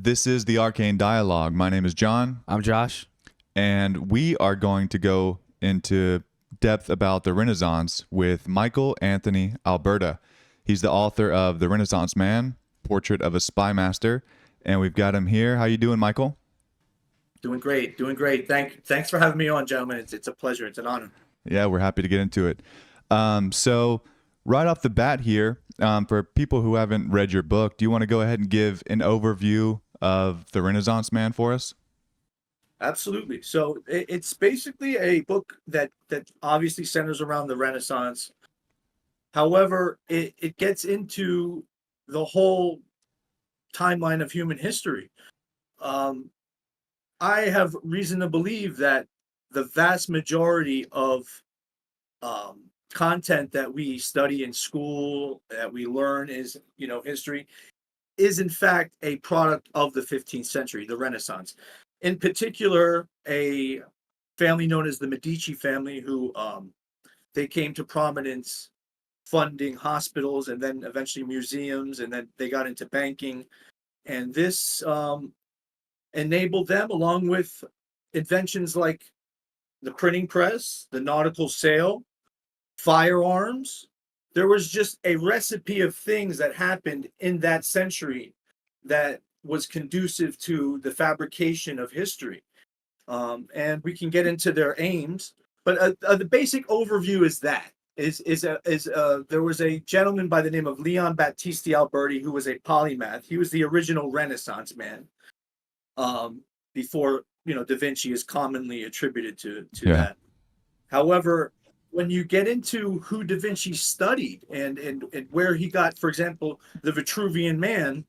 This is the Arcane Dialogue. My name is John, I'm Josh. and we are going to go into depth about the Renaissance with Michael Anthony Alberta. He's the author of The Renaissance Man, Portrait of a Spymaster, and we've got him here. How you doing, Michael? Doing great, doing great. Thanks for having me on, gentlemen. It's a pleasure. It's an honor. Yeah, we're happy to get into it. So right off the bat here, for people who haven't read your book, do you want to go ahead and give an overview of The Renaissance Man for us? Absolutely. So it's basically a book that obviously centers around the Renaissance. However, it gets into the whole timeline of human history. I have reason to believe that the vast majority of content that we study in school, that we learn is, history, is in fact a product of the 15th century, the Renaissance. In particular, a family known as the Medici family, who they came to prominence funding hospitals and then eventually museums, and then they got into banking. And this enabled them, along with inventions like the printing press, the nautical sail, firearms. There was just a recipe of things that happened in that century that was conducive to the fabrication of history. And we can get into their aims, but the basic overview is that there was a gentleman by the name of Leon Battista Alberti who was a polymath. He was the original Renaissance man, before Da Vinci is commonly attributed to that. However, when you get into who Da Vinci studied and where he got, for example, the Vitruvian Man,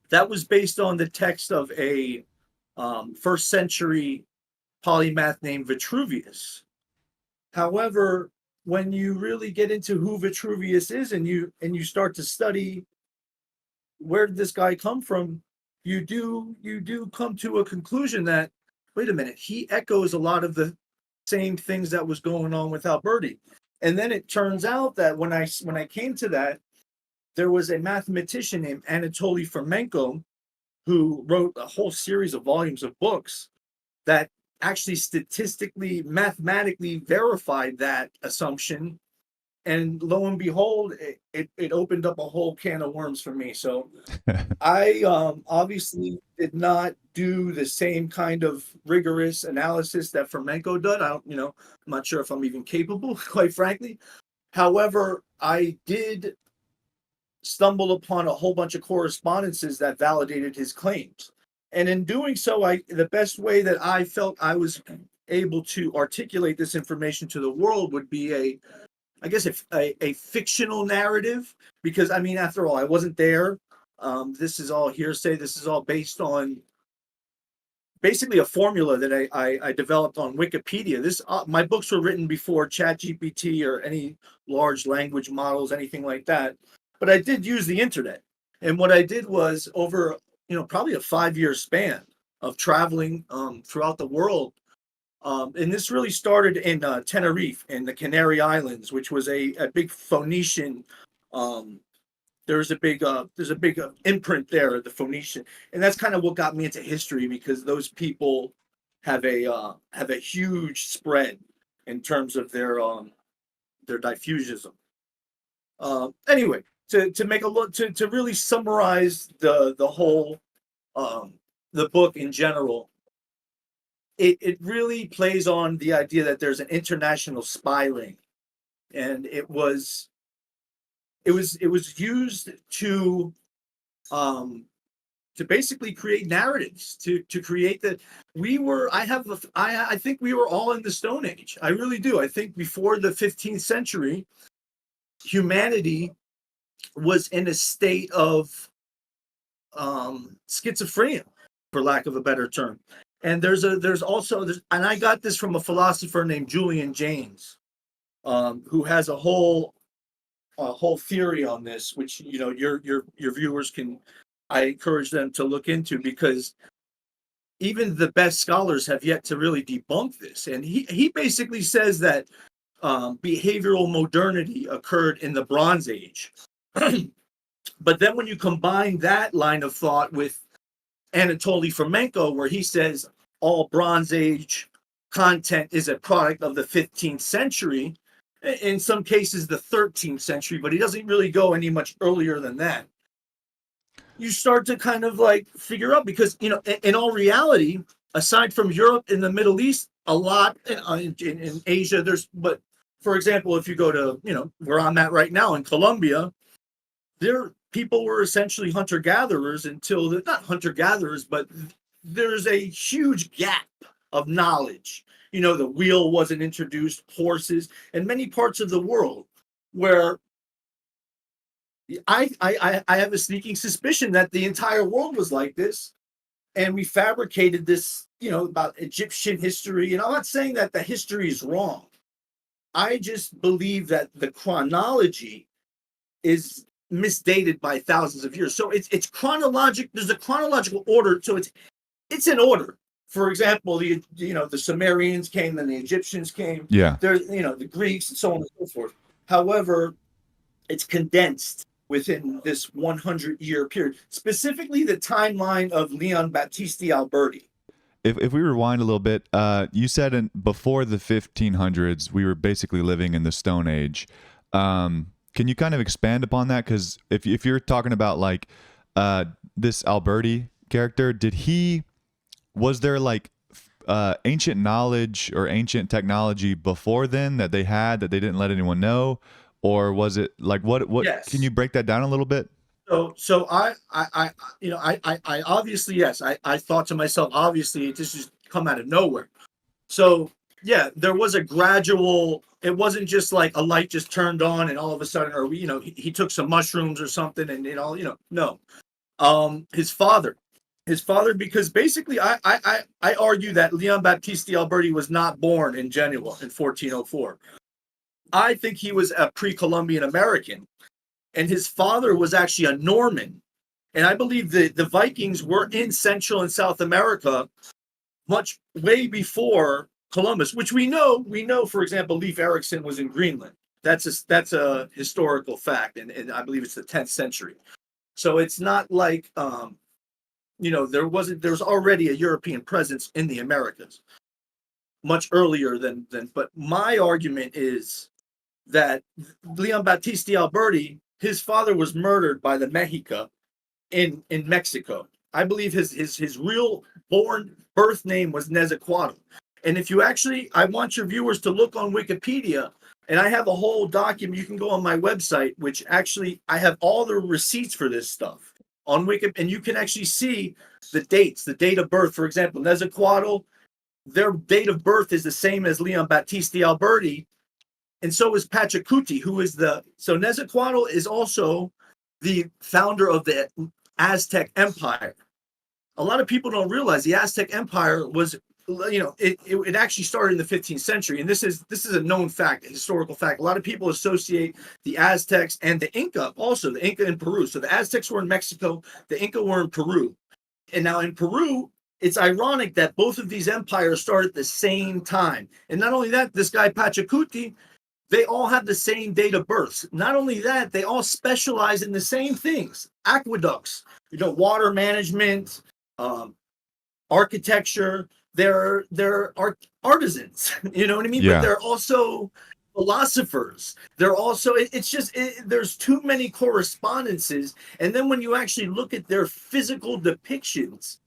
that was based on the text of a first century polymath named Vitruvius. However, when you really get into who Vitruvius is and you start to study where did this guy come from, you do come to a conclusion that, wait a minute, he echoes a lot of the same things that was going on with Alberti. And then it turns out that when I came to that, there was a mathematician named Anatoly Fomenko who wrote a whole series of volumes of books that actually statistically, mathematically verified that assumption. And lo and behold, it opened up a whole can of worms for me. So I obviously did not do the same kind of rigorous analysis that Fomenko did. I'm not sure if I'm even capable, quite frankly. However, I did stumble upon a whole bunch of correspondences that validated his claims. And in doing so, the best way that I felt I was able to articulate this information to the world would be a fictional narrative, because after all, I wasn't there. This is all hearsay. This is all based on basically a formula that I developed on Wikipedia. My books were written before ChatGPT or any large language models, anything like that. But I did use the internet, and what I did was over probably a 5-year span of traveling throughout the world. And this really started in Tenerife in the Canary Islands, which was a big Phoenician. There's a big imprint there, the Phoenician, and that's kind of what got me into history, because those people have a huge spread in terms of their diffusionism. Anyway, to make a look to really summarize the whole the book in general. It really plays on the idea that there's an international spy ring, and it was used to basically create narratives, to create that I think we were all in the Stone Age. I really do. I think before the 15th century, humanity was in a state of schizophrenia, for lack of a better term. And there's also, and I got this from a philosopher named Julian Jaynes, who has a whole theory on this, which your viewers can, I encourage them to look into, because even the best scholars have yet to really debunk this. And he basically says that behavioral modernity occurred in the Bronze Age. But then when you combine that line of thought with Anatoly Fomenko, where he says all Bronze Age content is a product of the 15th century, in some cases the 13th century, but he doesn't really go any much earlier than that. You start to kind of like figure out, because, you know, in all reality, aside from Europe and the Middle East, a lot in Asia, but for example, if you go to, you know, where I'm at right now in Colombia, people were essentially hunter-gatherers until not hunter-gatherers, but there's a huge gap of knowledge. You know, the wheel wasn't introduced, horses, and many parts of the world where I have a sneaking suspicion that the entire world was like this, and we fabricated this, you know, about Egyptian history. And I'm not saying that the history is wrong. I just believe that the chronology is misdated by thousands of years. So it's chronological. There's a chronological order. So it's an order. For example, the Sumerians came, then the Egyptians came. Yeah. There, you know, the Greeks, and so on and so forth. However, it's condensed within this 100-year period, specifically the timeline of Leon Battista Alberti. If we rewind a little bit, you said before the 1500s, we were basically living in the Stone Age. Can you kind of expand upon that? Because if you're talking about like this Alberti character, was there like ancient knowledge or ancient technology before then that they had that they didn't let anyone know? Or was it like what? Yes. Can you break that down a little bit? So I obviously, yes, I thought to myself, obviously this just come out of nowhere. So yeah, there was a gradual. It wasn't just like a light just turned on and all of a sudden, or you know, he took some mushrooms or something and no. His father, because basically I argue that Leon Battista Alberti was not born in Genoa in 1404. I think he was a pre-Columbian American, and his father was actually a Norman. And I believe the Vikings were in Central and South America way before Columbus, which we know, for example, Leif Erikson was in Greenland. That's a historical fact, and I believe it's the 10th century. So it's not like there was already a European presence in the Americas much earlier than. But my argument is that Leon Battista Alberti, his father was murdered by the Mexica in Mexico. I believe his real birth name was Nezahualcóyotl. And if you I want your viewers to look on Wikipedia, and I have a whole document. You can go on my website, which actually I have all the receipts for this stuff on Wikipedia, and you can actually see the dates, the date of birth. For example, Nezahualcóyotl, their date of birth is the same as Leon Battista Alberti. And so is Pachacuti, so Nezahualcóyotl is also the founder of the Aztec Empire. A lot of people don't realize the Aztec Empire was, it actually started in the 15th century. And this is a known fact, a historical fact. A lot of people associate the Aztecs and the Inca, also the Inca in Peru. So the Aztecs were in Mexico, the Inca were in Peru. And now in Peru, it's ironic that both of these empires started at the same time. And not only that, this guy Pachacuti, they all have the same date of birth. Not only that, they all specialize in the same things: aqueducts, water management, architecture. They're artisans. You know what I mean? Yeah. But they're also philosophers. They're also. There's too many correspondences. And then when you actually look at their physical depictions,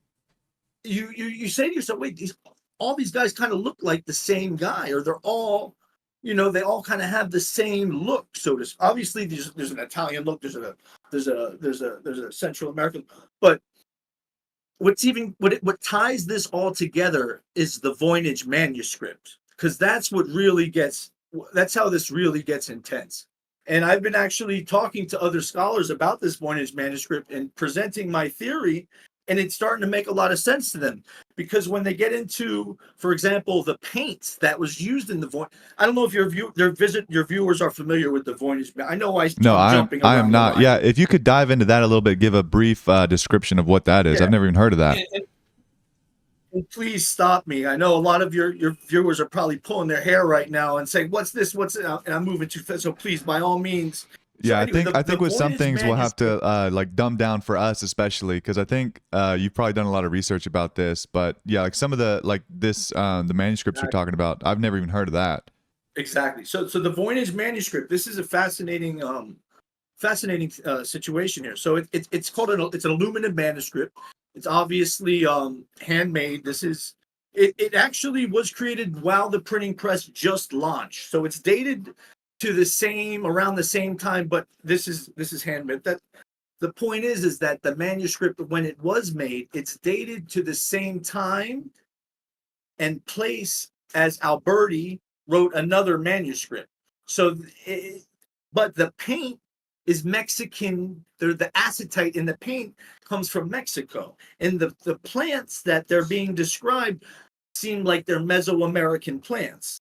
you say to yourself, wait, all these guys kind of look like the same guy, or they're all. They all kind of have the same look. So obviously there's an Italian look, there's a Central American, but what ties this all together is the Voynich manuscript, because that's how this really gets intense. And I've been actually talking to other scholars about this Voynich manuscript and presenting my theory, and it's starting to make a lot of sense to them, because when they get into, for example, the paint that was used in the Voynich, I don't know if your viewers are familiar with the Voynich. I know I'm jumping around. I am not. Yeah, if you could dive into that a little bit, give a brief description of what that is. Yeah. I've never even heard of that. And please stop me. I know a lot of your viewers are probably pulling their hair right now and saying, "What's this? What's it?" And I'm moving too fast. So please, by all means, So Yeah, anyway, I the think with some Voynich things we'll have manuscript. to like dumb down for us, especially because I think you've probably done a lot of research about this. But yeah, like some of the like this the manuscripts you're talking about, I've never even heard of that. Exactly. So the Voynich manuscript. This is a fascinating situation here. So it's called it's an aluminum manuscript. It's obviously handmade. This is it actually was created while the printing press just launched. So it's dated to the same around the same time, but this is handmade. That the point is that the manuscript when it was made, it's dated to the same time and place as Alberti wrote another manuscript. So, but the paint is Mexican. The acetate in the paint comes from Mexico, and the plants that they're being described seem like they're Mesoamerican plants.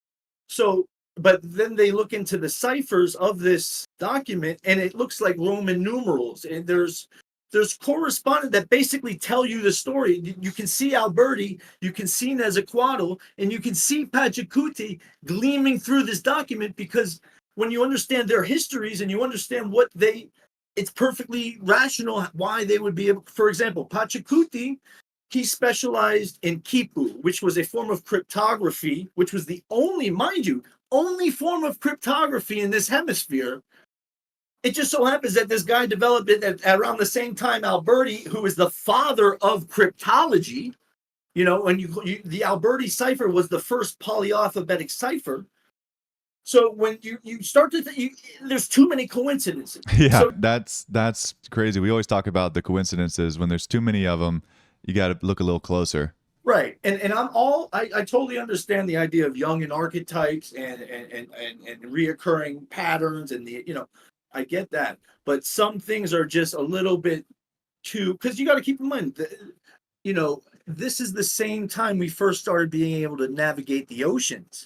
So, but then they look into the ciphers of this document, and it looks like Roman numerals, and there's correspondence that basically tell you the story. You can see Alberti, you can see Nezahualcóyotl, and you can see Pachacuti gleaming through this document because when you understand their histories and you understand what it's perfectly rational why they would be able. For example, Pachacuti, he specialized in quipu, which was a form of cryptography, which was the only, mind you, only form of cryptography in this hemisphere. It just so happens that this guy developed it at around the same time Alberti, who is the father of cryptology. You know, and the Alberti cipher was the first polyalphabetic cipher. So when you start to there's too many coincidences. Yeah, So that's crazy. We always talk about the coincidences. When there's too many of them, you got to look a little closer. right, and I totally understand the idea of Jungian archetypes and reoccurring patterns and I get that, but some things are just a little bit too because you got to keep in mind that this is the same time we first started being able to navigate the oceans.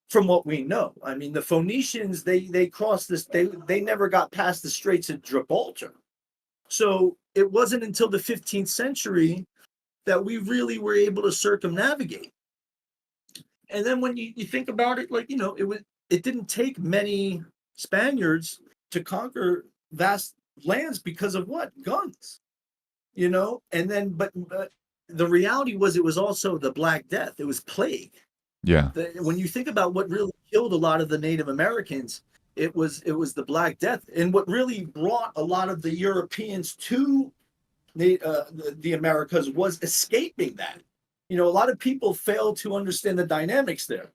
From what we know, I mean, the Phoenicians they crossed this. They never got past the Straits of Gibraltar. So it wasn't until the 15th century that we really were able to circumnavigate. And then when you think about it, like it didn't take many Spaniards to conquer vast lands because of what guns, and then but the reality was it was also the Black Death. It was plague. Yeah. When you think about what really killed a lot of the Native Americans, it was the Black Death, and what really brought a lot of the Europeans to the Americas was escaping that. A lot of people fail to understand the dynamics there.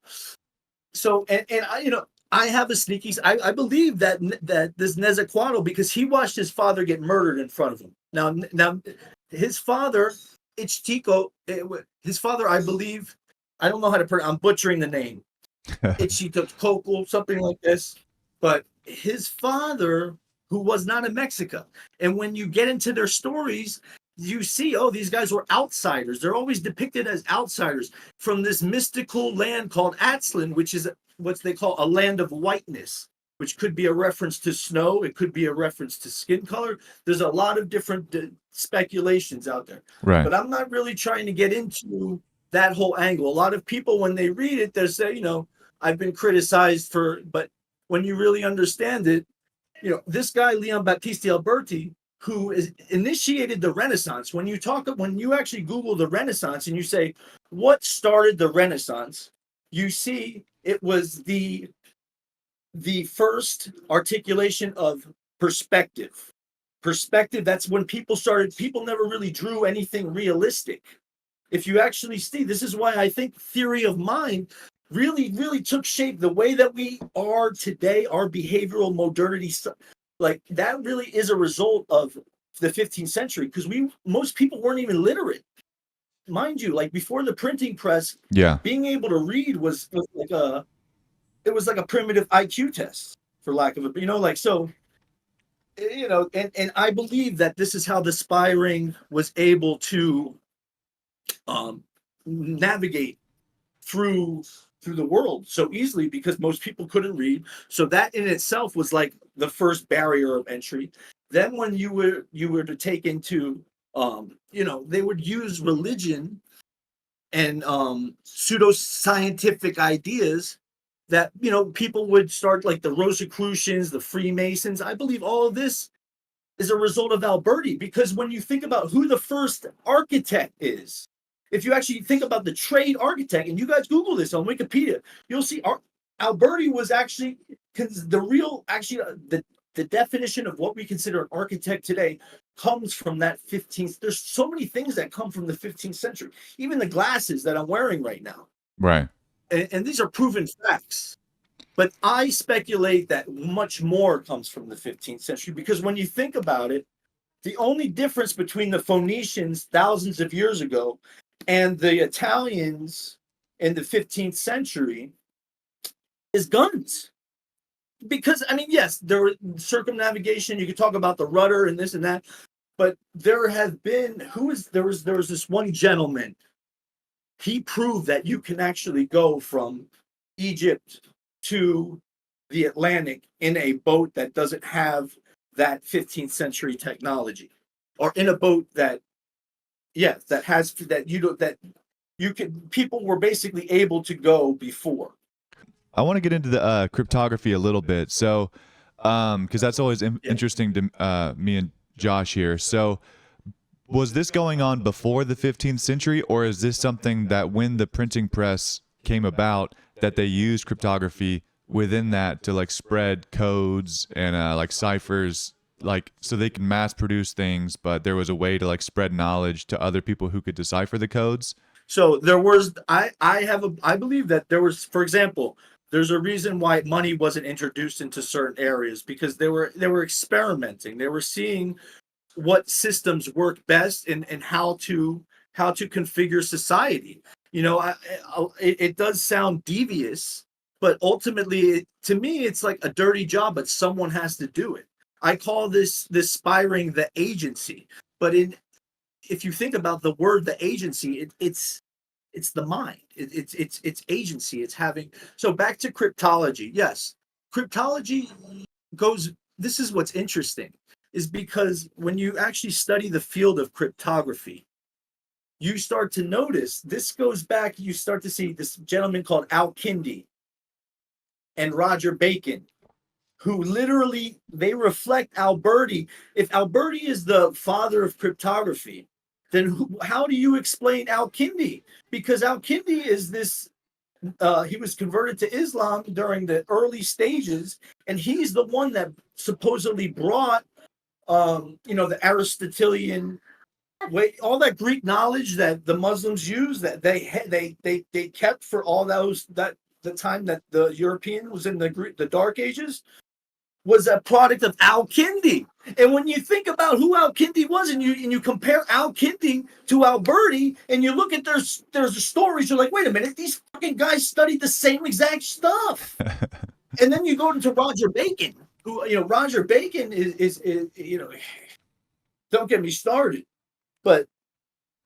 So, and I have a sneaky. I believe that this Nezahualcóyotl, because he watched his father get murdered in front of him. Now, his father, Ichtico, his father, I believe. I don't know how to pronounce. I'm butchering the name. Ichtico, something like this. But his father, who was not in Mexico, and when you get into their stories, you see, oh, these guys were outsiders. They're always depicted as outsiders from this mystical land called Aztlán, which is what they call a land of whiteness, which could be a reference to snow. It could be a reference to skin color. There's a lot of different speculations out there. Right. But I'm not really trying to get into that whole angle. A lot of people, when they read it, they say, I've been criticized but when you really understand it, this guy, Leon Battista Alberti, who initiated the Renaissance. When you actually Google the Renaissance and you say, what started the Renaissance? You see it was the first articulation of perspective. Perspective, that's when people never really drew anything realistic. If you actually see, this is why I think theory of mind really, really took shape. The way that we are today, our behavioral modernity, like that really is a result of the 15th century because most people weren't even literate. Mind you, like before the printing press, Yeah. being able to read was like a primitive IQ test, for lack of so. And I believe that this is how the spy ring was able to navigate through the world so easily because most people couldn't read. So that in itself was like the first barrier of entry. Then when you were to take into they would use religion and pseudoscientific ideas that, people would start like the Rosicrucians, the Freemasons. I believe all of this is a result of Alberti, because when you think about who the first architect is, if you actually think about the trade architect, and you guys Google this on Wikipedia, you'll see Alberti was actually the real, actually, the definition of what we consider an architect today comes from that 15th. There's so many things that come from the 15th century, even the glasses that I'm wearing right now. Right. And these are proven facts. But I speculate that much more comes from the 15th century, because when you think about it, the only difference between the Phoenicians thousands of years ago and the Italians in the 15th century is guns. Because, I mean, yes, there was circumnavigation. You could talk about the rudder and this and that, but there have been, there was this one gentleman. He proved that you can actually go from Egypt to the Atlantic in a boat that doesn't have that 15th century technology, or in a boat that, people were basically able to go before. I want to get into the cryptography a little bit. So, because that's always interesting to me and Josh here. So, was this going on before the 15th century, or is this something that when the printing press came about, that they used cryptography within that to like spread codes and like ciphers, like so they can mass produce things, but there was a way to like spread knowledge to other people who could decipher the codes? So there was, I believe that there was, for example, there's a reason why money wasn't introduced into certain areas, because they were experimenting. They were seeing what systems work best, and how to configure society. It does sound devious, but ultimately, to me, it's like a dirty job, but someone has to do it. I call this spy ring the agency. But if you think about the word the agency, it's the mind. It's agency. It's having. So back to cryptology. Yes, cryptology goes. This is what's interesting, is because when you actually study the field of cryptography, you start to notice, this goes back, you start to see this gentleman called Al-Kindi and Roger Bacon, who literally, they reflect Alberti. If Alberti is the father of cryptography, then how do you explain Al-Kindi? Because Al-Kindi is this, he was converted to Islam during the early stages, and he's the one that supposedly brought the Aristotelian way, all that Greek knowledge that the Muslims use, that they kept for all the time that the European was in the Dark Ages, was a product of Al-Kindi. And when you think about who Al-Kindi was, and you compare Al-Kindi to Alberti, and you look at their stories, you're like, wait a minute, these fucking guys studied the same exact stuff. And then you go into Roger Bacon, who, Roger Bacon is don't get me started, but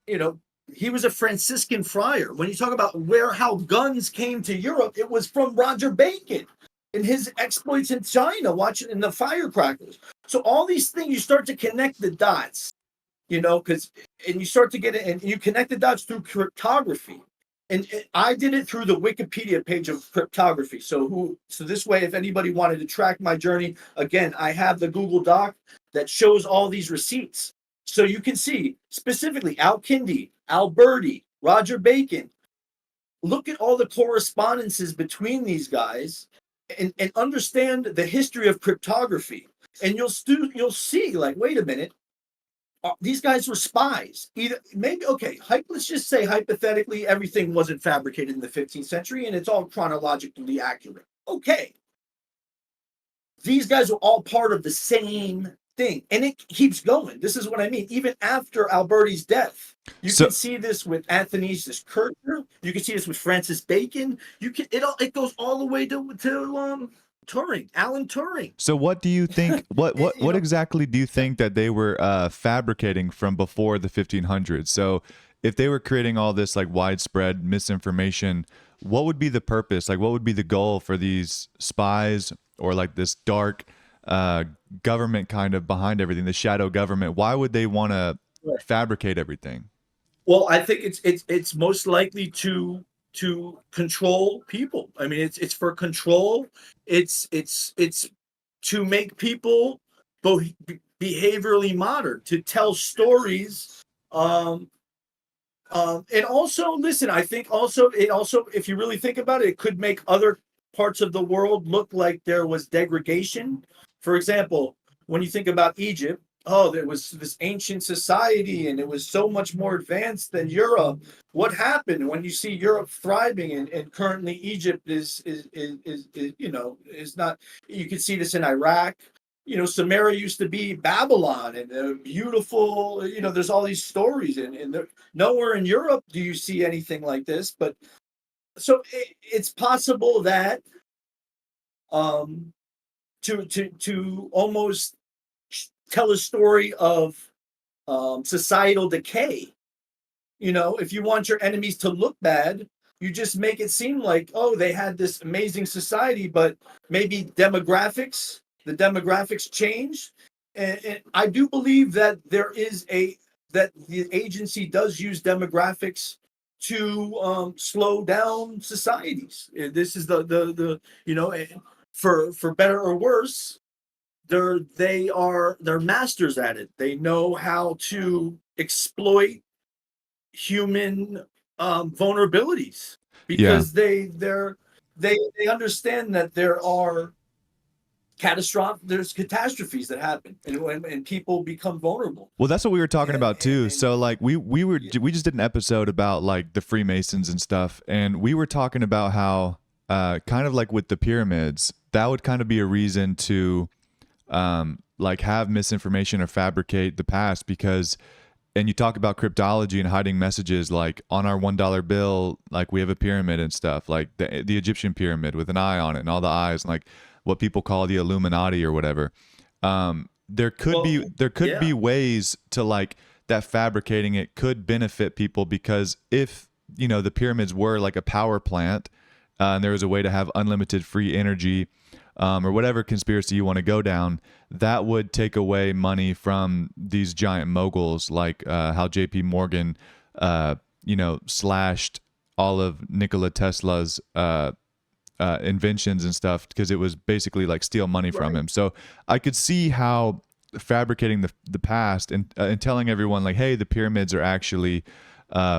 he was a Franciscan friar. When you talk about how guns came to Europe, it was from Roger Bacon and his exploits in China, watching in the firecrackers. So all these things, you start to connect the dots, and you start to get it, and you connect the dots through cryptography. And I did it through the Wikipedia page of cryptography. So this way, if anybody wanted to track my journey, again, I have the Google Doc that shows all these receipts. So you can see specifically Al-Kindi, Alberti, Roger Bacon. Look at all the correspondences between these guys, and understand the history of cryptography. And you'll see, like, wait a minute, these guys were spies. Let's just say hypothetically everything wasn't fabricated in the 15th century and it's all chronologically accurate. Okay. These guys are all part of the same thing, and it keeps going. This is what I mean. Even after Alberti's death, you can see this with Athanasius Kircher. You can see this with Francis Bacon. It goes all the way to Turing, Alan Turing. So what do you think, what exactly do you think that they were fabricating from before the 1500s? So if they were creating all this like widespread misinformation, what would be the purpose? Like, what would be the goal for these spies, or like this dark government kind of behind everything, the shadow government? Why would they want to fabricate everything? Well, I think it's most likely to control people. I mean, it's for control. It's to make people both behaviorally modern, to tell stories. And also, listen, I think also if you really think about it, it could make other parts of the world look like there was degradation. For example, when you think about Egypt, oh, there was this ancient society and it was so much more advanced than Europe. What happened when you see Europe thriving and currently Egypt is is not? You can see this in Iraq. Samaria used to be Babylon and beautiful. There's all these stories, and nowhere in Europe do you see anything like this. But so it's possible that to almost tell a story of societal decay. If you want your enemies to look bad, you just make it seem like, oh, they had this amazing society, but maybe the demographics change. And I do believe that that the agency does use demographics to slow down societies. This is the for better or worse, they're masters at it. They know how to exploit human vulnerabilities because they understand that there's catastrophes that happen and people become vulnerable. Well, that's what we were talking about too. So like we just did an episode about like the Freemasons and stuff, and we were talking about how kind of like with the pyramids, that would kind of be a reason to like have misinformation or fabricate the past, because and you talk about cryptology and hiding messages, like on our $1 bill, like we have a pyramid and stuff, like the Egyptian pyramid with an eye on it and all the eyes, and like what people call the Illuminati or whatever. There could be ways to like that fabricating it could benefit people, because if the pyramids were like a power plant and there was a way to have unlimited free energy, or whatever conspiracy you want to go down, that would take away money from these giant moguls, like how J.P. Morgan, slashed all of Nikola Tesla's inventions and stuff, because it was basically like steal money from him. So I could see how fabricating the past and telling everyone like, hey, the pyramids are actually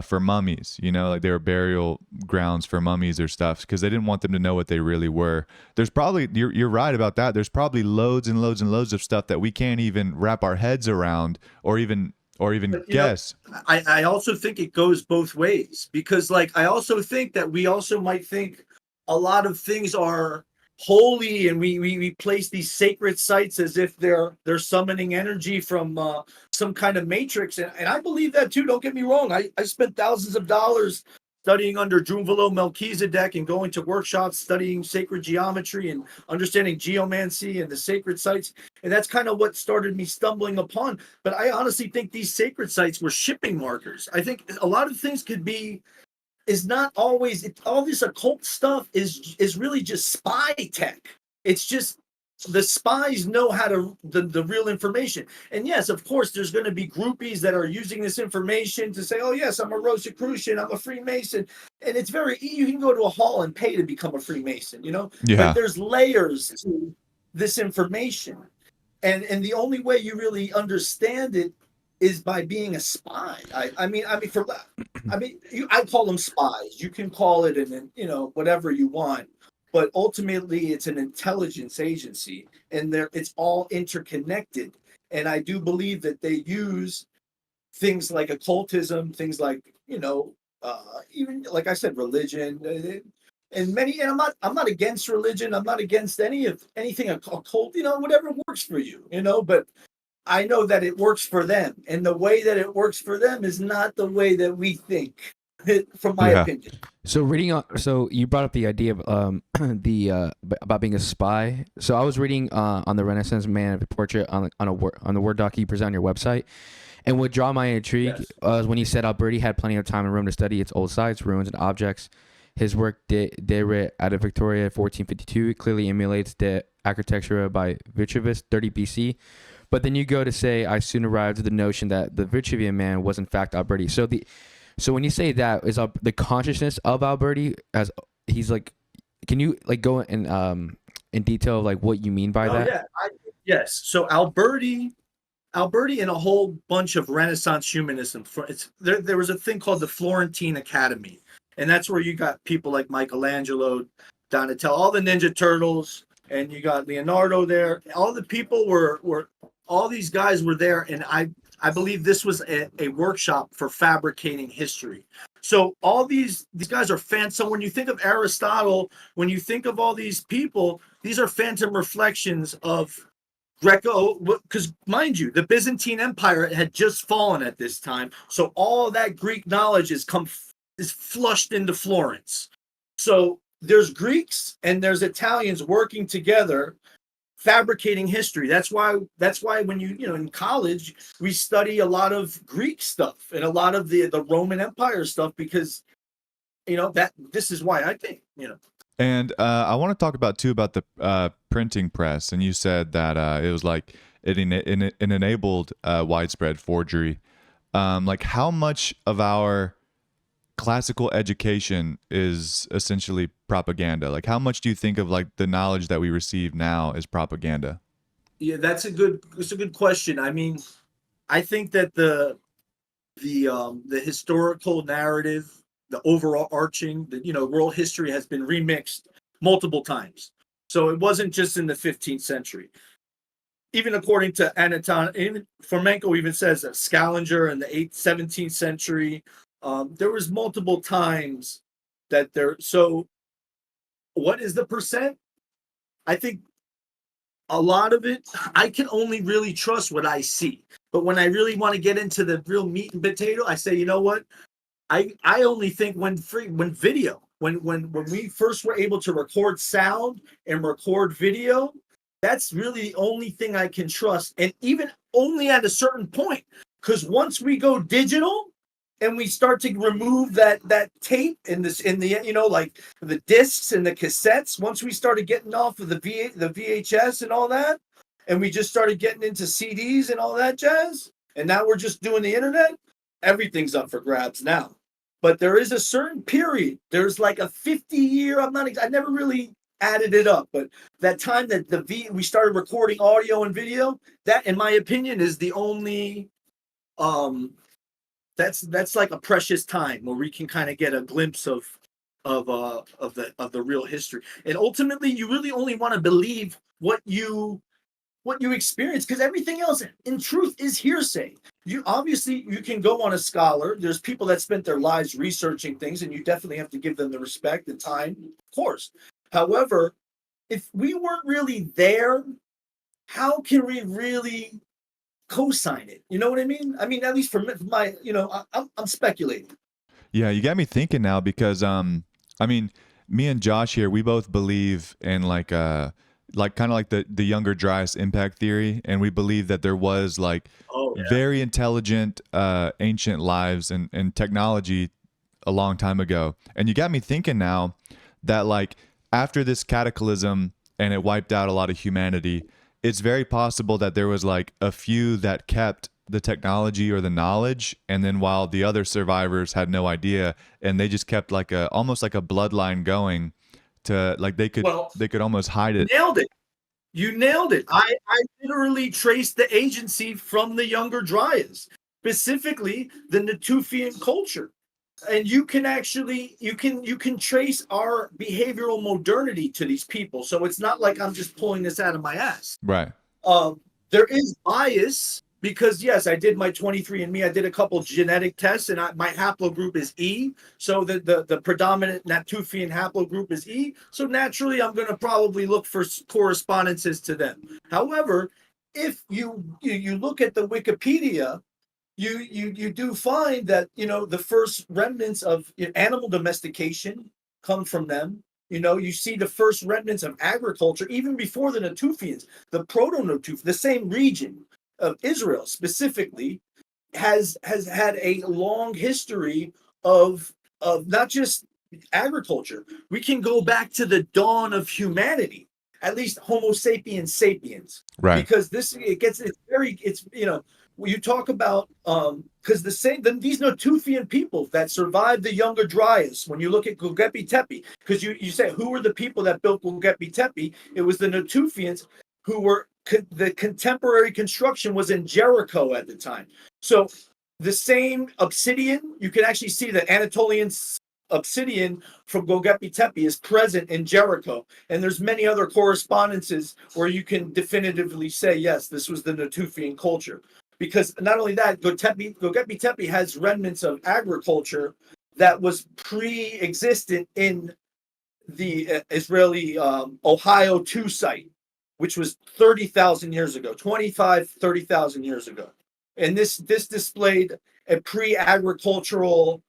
for mummies, like they were burial grounds for mummies or stuff, because they didn't want them to know what they really were. There's probably, you're right about that. There's probably loads and loads and loads of stuff that we can't even wrap our heads around or even guess. I also think it goes both ways, because like I also think that we also might think a lot of things are holy, and we place these sacred sites as if they're summoning energy from some kind of matrix, and I believe that too. Don't get me wrong. I spent thousands of dollars studying under Drunvalo Melchizedek and going to workshops studying sacred geometry and understanding geomancy and the sacred sites, and that's kind of what started me stumbling upon. But I honestly think these sacred sites were shipping markers. I think a lot of things is not always all this occult stuff is really just spy tech. It's just the spies know how to the real information. And yes, of course, there's going to be groupies that are using this information to say, oh yes, I'm a Rosicrucian, I'm a Freemason, and it's you can go to a hall and pay to become a Freemason, But there's layers to this information, and the only way you really understand it is by being a spy. I call them spies. You can call it whatever you want, but ultimately it's an intelligence agency, and it's all interconnected. And I do believe that they use things like occultism, things like even like I said, religion, and many. And I'm not against religion. I'm not against anything occult. Whatever works for you. But I know that it works for them, and the way that it works for them is not the way that we think, from my opinion. So you brought up the idea of about being a spy. So I was reading on the Renaissance Man portrait on the Word doc you present on your website, and what drew my intrigue was when you said Alberti had plenty of time and room to study its old sites, ruins, and objects. His work De Re out of Victoria 1452 clearly emulates the architecture by Vitruvius 30 BC. But then you go to say, I soon arrived at the notion that the Vitruvian man was in fact Alberti. So when you say that, is the consciousness of Alberti as he's like, can you like go in detail of like what you mean by Oh that? yeah, yes. So Alberti and a whole bunch of Renaissance humanism. There was a thing called the Florentine Academy, and that's where you got people like Michelangelo, Donatello, all the Ninja Turtles, and you got Leonardo there. All the people were all these guys were there, and I believe this was a workshop for fabricating history. So all these guys are fans. So when you think of Aristotle, when you think of all these people, these are phantom reflections of Greco, because mind you, the Byzantine Empire had just fallen at this time, so all that Greek knowledge is flushed into Florence. So there's Greeks and there's Italians working together, fabricating history. That's why when you in college we study a lot of Greek stuff and a lot of the Roman Empire stuff, because that this is why I think. And I want to talk about too about the printing press. And you said that it was like it enabled widespread forgery. Like how much of our classical education is essentially propaganda? Like how much do you think of like the knowledge that we receive now is propaganda? Yeah, that's a good question. I mean, I think that the historical narrative, the overarching, world history has been remixed multiple times. So it wasn't just in the 15th century. Even according to Anton, even Fomenko even says that Scaliger in the 17th century, there was multiple times that there. So what is the percent? I think a lot of it, I can only really trust what I see. But when I really want to get into the real meat and potato, I say, you know what? I only think when video, when we first were able to record sound and record video, that's really the only thing I can trust. And even only at a certain point, because once we go digital and we start to remove that tape in the like the discs and the cassettes, once we started getting off of the VHS and all that, and we just started getting into CDs and all that jazz, and now we're just doing the internet, everything's up for grabs now. But there is a certain period. There's like a 50-year. I never really added it up, but that time that we started recording audio and video, that, in my opinion, is the only. That's like a precious time where we can kind of get a glimpse of the real history. And ultimately, you really only want to believe what you experience, because everything else in truth is hearsay. You can go on a scholar. There's people that spent their lives researching things, and you definitely have to give them the respect and time, of course. However, if we weren't really there, how can we really co-sign it? You know what I mean? I mean, at least for my, I'm speculating. Yeah, you got me thinking now because I mean, me and Josh here, we both believe in like kind of like the Younger Dryas impact theory, and we believe that there was like very intelligent ancient lives and technology a long time ago. And you got me thinking now that like after this cataclysm and it wiped out a lot of humanity, it's very possible that there was like a few that kept the technology or the knowledge, and then while the other survivors had no idea, and they just kept like almost like a bloodline going to like they could almost hide it. Nailed it. You nailed it. I literally traced the agency from the Younger Dryas, specifically the Natufian culture. And you can trace our behavioral modernity to these people. So it's not like I'm just pulling this out of my ass. Right. There is bias because yes, I did my 23andMe. I did a couple genetic tests, and my haplogroup is E. So the predominant Natufian haplogroup is E. So naturally, I'm going to probably look for correspondences to them. However, if you look at the Wikipedia, you do find that the first remnants of animal domestication come from them. You see the first remnants of agriculture even before the Natufians. The proto-Natuf, the same region of Israel specifically, has had a long history of not just agriculture. We can go back to the dawn of humanity, at least Homo sapiens sapiens, right? Because you talk about because these Natufian people that survived the Younger Dryas, when you look at Göbekli Tepe, because you say who were the people that built Göbekli Tepe? It was the Natufians who were the contemporary construction was in Jericho at the time. So the same obsidian, you can actually see the Anatolian obsidian from Göbekli Tepe is present in Jericho, and there's many other correspondences where you can definitively say yes, this was the Natufian culture. Because not only that, Göbekli Tepe has remnants of agriculture that was pre-existent in the Israeli Ohio 2 site, which was 30,000 years ago, 30,000 years ago. And this displayed a pre-agricultural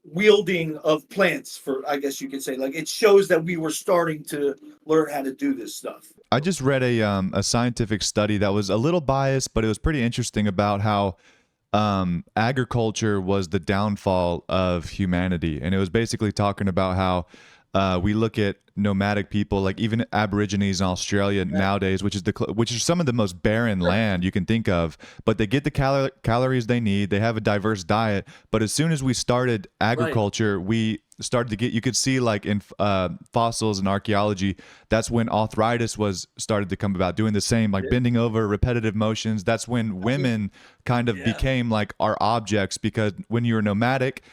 wielding of plants, for I guess you could say. Like, it shows that we were starting to learn how to do this stuff. I just read a scientific study that was a little biased, but it was pretty interesting about how agriculture was the downfall of humanity, and it was basically talking about how we look at nomadic people, like even Aborigines in Australia nowadays, which is some of the most barren land you can think of, but they get the calories they need. They have a diverse diet. But as soon as we started agriculture, we started to get, you could see like in fossils and archaeology, that's when arthritis was started to come about, doing the same, like bending over, repetitive motions. That's when women kind of became like our objects, because when you were nomadic,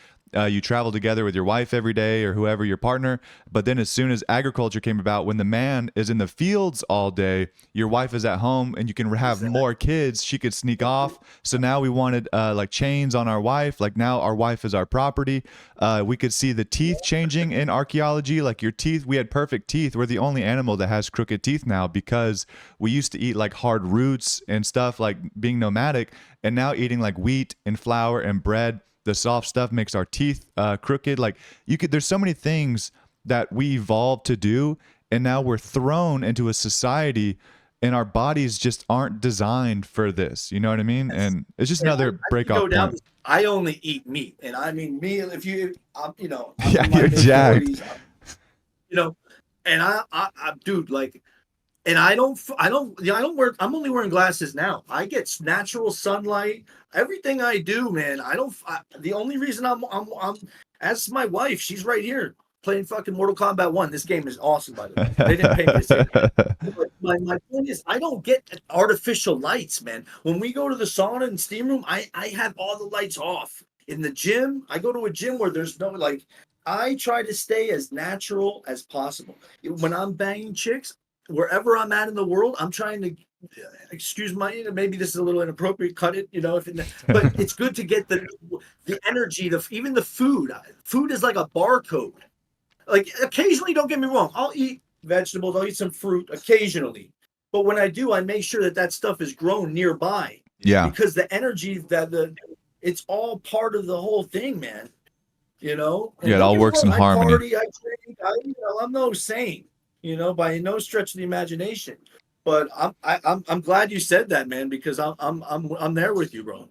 you travel together with your wife every day or whoever your partner. But then as soon as agriculture came about, when the man is in the fields all day, your wife is at home and you can have more kids. She could sneak off. So now we wanted like chains on our wife. Like now our wife is our property. We could see the teeth changing in archaeology. Like your teeth, we had perfect teeth. We're the only animal that has crooked teeth now, because we used to eat like hard roots and stuff, like being nomadic, and now eating like wheat and flour and bread. The soft stuff makes our teeth crooked. Like there's so many things that we evolved to do, and now we're thrown into a society, and our bodies just aren't designed for this. You know what I mean? And it's just another breakoff point. I only eat meat, and I mean me. If you, I'm yeah, you're jacked. 40s, and I, dude, like. And I don't wear, I'm only wearing glasses now. I get natural sunlight. Everything I do, man, the only reason I'm as my wife, she's right here playing fucking Mortal Kombat 1. This game is awesome, by the way. They didn't pay me to say that. My point is, I don't get artificial lights, man. When we go to the sauna and steam room, I have all the lights off. In the gym, I go to a gym where there's no, like, I try to stay as natural as possible. When I'm banging chicks, wherever I'm at in the world, I'm trying to, excuse my, maybe this is a little inappropriate, cut it, but it's good to get the energy, even the food. Food is like a barcode. Like, occasionally, don't get me wrong, I'll eat vegetables, I'll eat some fruit occasionally. But when I do, I make sure that stuff is grown nearby. Yeah. Because the energy it's all part of the whole thing, man. And it all works in harmony. I party, I drink, I'm no saint. By no stretch of the imagination, but I'm glad you said that, man, because I'm there with you, bro.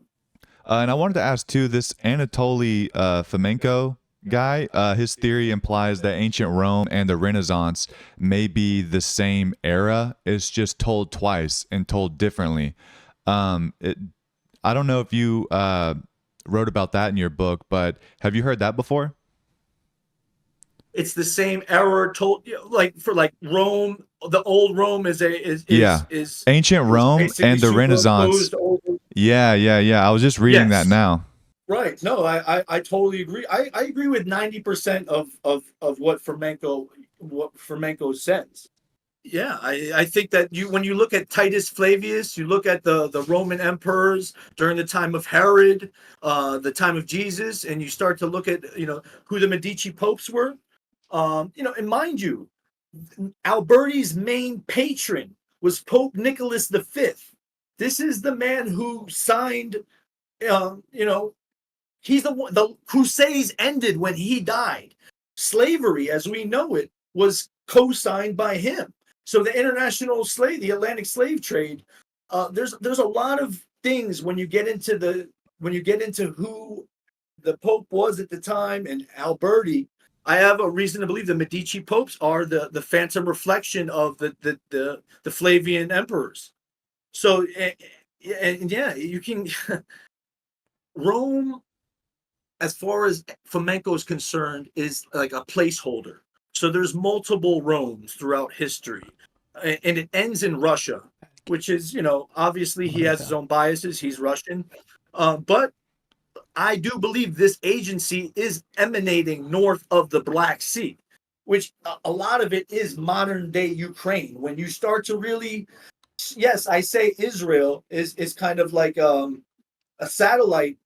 And I wanted to ask too, this Anatoly Fomenko guy, his theory implies that ancient Rome and the Renaissance may be the same era. It's just told twice and told differently. I don't know if you wrote about that in your book, but have you heard that before? It's the same error told, for Rome. The old Rome is ancient Rome and the Renaissance. Yeah. I was just reading that now. Right. No, I totally agree. I agree with 90% of what Fomenko says. Yeah, I think that when you look at Titus Flavius, you look at the Roman emperors during the time of Herod, the time of Jesus, and you start to look at who the Medici popes were. And mind you, Alberti's main patron was Pope Nicholas V. This is the man who signed, he's the Crusades ended when he died. Slavery, as we know it, was co-signed by him. So the the Atlantic slave trade, there's a lot of things when you get into who the Pope was at the time, and Alberti. I have a reason to believe the Medici popes are the phantom reflection of the Flavian emperors. So Yeah, and yeah, you can Rome, as far as flamenco is concerned, is like a placeholder. So there's multiple Romes throughout history, and it ends in Russia, which is, obviously he has his own biases. He's Russian, but I do believe this agency is emanating north of the Black Sea, which a lot of it is modern day Ukraine. When you start to really, yes, I say Israel is kind of like a satellite,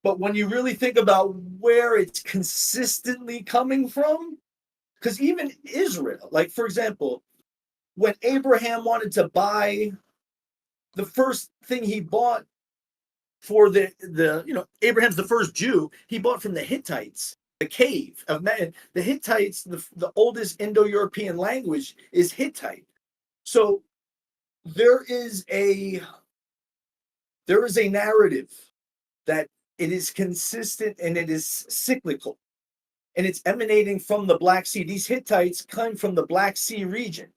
but when you really think about where it's consistently coming from, because even Israel, like for example, when Abraham wanted to buy, the first thing he bought for Abraham's the first Jew, he bought from the Hittites, the cave of man. The Hittites, the oldest Indo-European language is Hittite. So there is a narrative that it is consistent and it is cyclical, and it's emanating from the Black Sea. These Hittites come from the Black Sea region.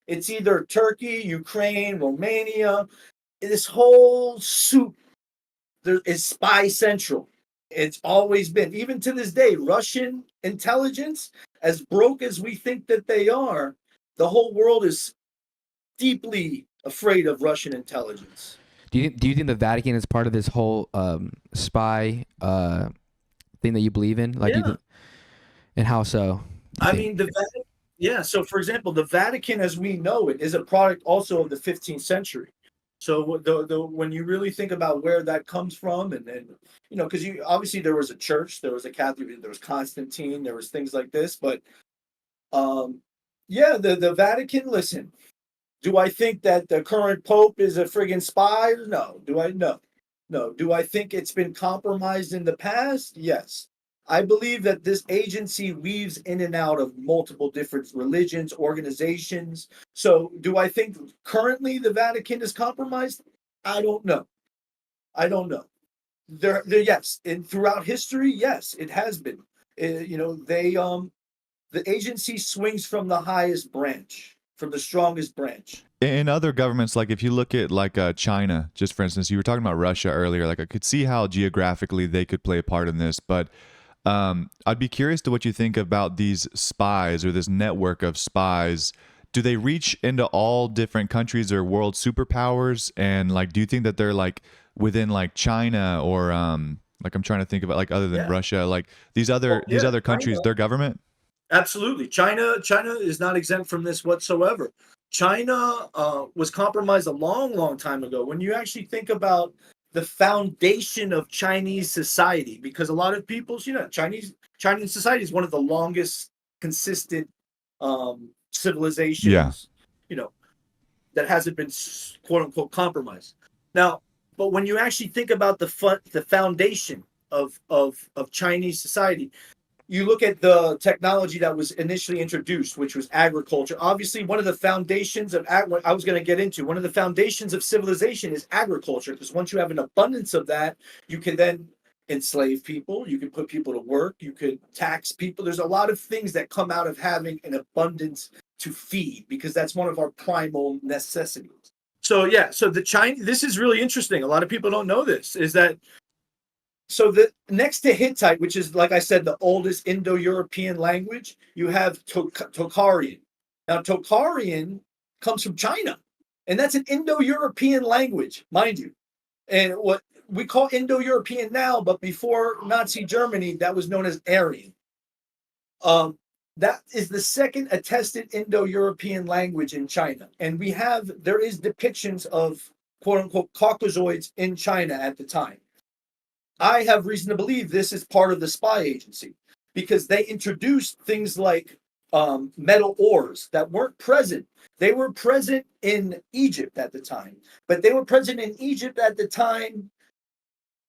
It's either Turkey, Ukraine, Romania. This whole soup, there is spy central. It's always been, even to this day, Russian intelligence, as broke as we think that they are, the whole world is deeply afraid of Russian intelligence. Do you think the Vatican is part of this whole spy thing that you believe in? Like, Yeah. And how so? I mean, yeah. So, for example, the Vatican, as we know it, is a product also of the 15th century. So, when you really think about where that comes from, and because obviously there was a church, there was a Catholic, there was Constantine, there was things like this, but yeah, the Vatican. Listen, do I think that the current Pope is a friggin' spy? No. Do I? No. No. Do I think it's been compromised in the past? Yes. I believe that this agency weaves in and out of multiple different religions, organizations. So do I think currently the Vatican is compromised? I don't know. I don't know. There yes, and throughout history, yes, it has been. The agency swings from the highest branch, from the strongest branch. In other governments, like if you look at like China, just for instance, you were talking about Russia earlier. Like I could see how geographically they could play a part in this, but I'd be curious to what you think about these spies or this network of spies. Do they reach into all different countries or world superpowers? And like, do you think that they're like within like China or like I'm trying to think about like other than Russia, like these other countries, China. their government? Absolutely. China is not exempt from this whatsoever. China was compromised a long, long time ago. When you actually think about the foundation of Chinese society, because a lot of people, Chinese society is one of the longest consistent civilizations, that hasn't been quote unquote compromised. Now, but when you actually think about the foundation of Chinese society, you look at the technology that was initially introduced, which was agriculture. Obviously, one of the foundations of I was going to get into, one of the foundations of civilization is agriculture, because once you have an abundance of that, you can then enslave people, you can put people to work, you could tax people. There's a lot of things that come out of having an abundance to feed, because that's one of our primal necessities. So yeah, so this is really interesting. A lot of people don't know this, is that so the next to Hittite, which is, like I said, the oldest Indo-European language, you have Tocharian. Now, Tocharian comes from China, and that's an Indo-European language, mind you. And what we call Indo-European now, but before Nazi Germany, that was known as Aryan. That is the second attested Indo-European language in China. And there is depictions of quote-unquote Caucasoids in China at the time. I have reason to believe this is part of the spy agency, because they introduced things like metal ores that weren't present. They were present in Egypt at the time, but they were present in Egypt at the time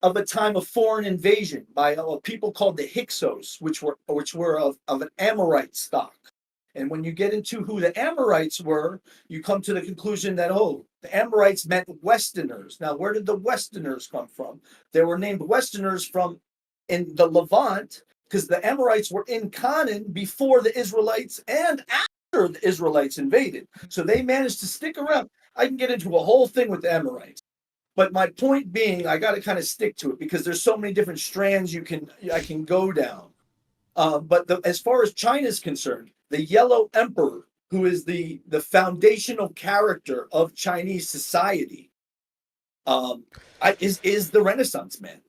of foreign invasion by a people called the Hyksos, which were of an Amorite stock. And when you get into who the Amorites were, you come to the conclusion that, the Amorites meant Westerners. Now, where did the Westerners come from? They were named Westerners from in the Levant, because the Amorites were in Canaan before the Israelites and after the Israelites invaded. So they managed to stick around. I can get into a whole thing with the Amorites. But my point being, I got to kind of stick to it because there's so many different strands I can go down. But as far as China is concerned, the Yellow Emperor, who is the foundational character of Chinese society, is the Renaissance man.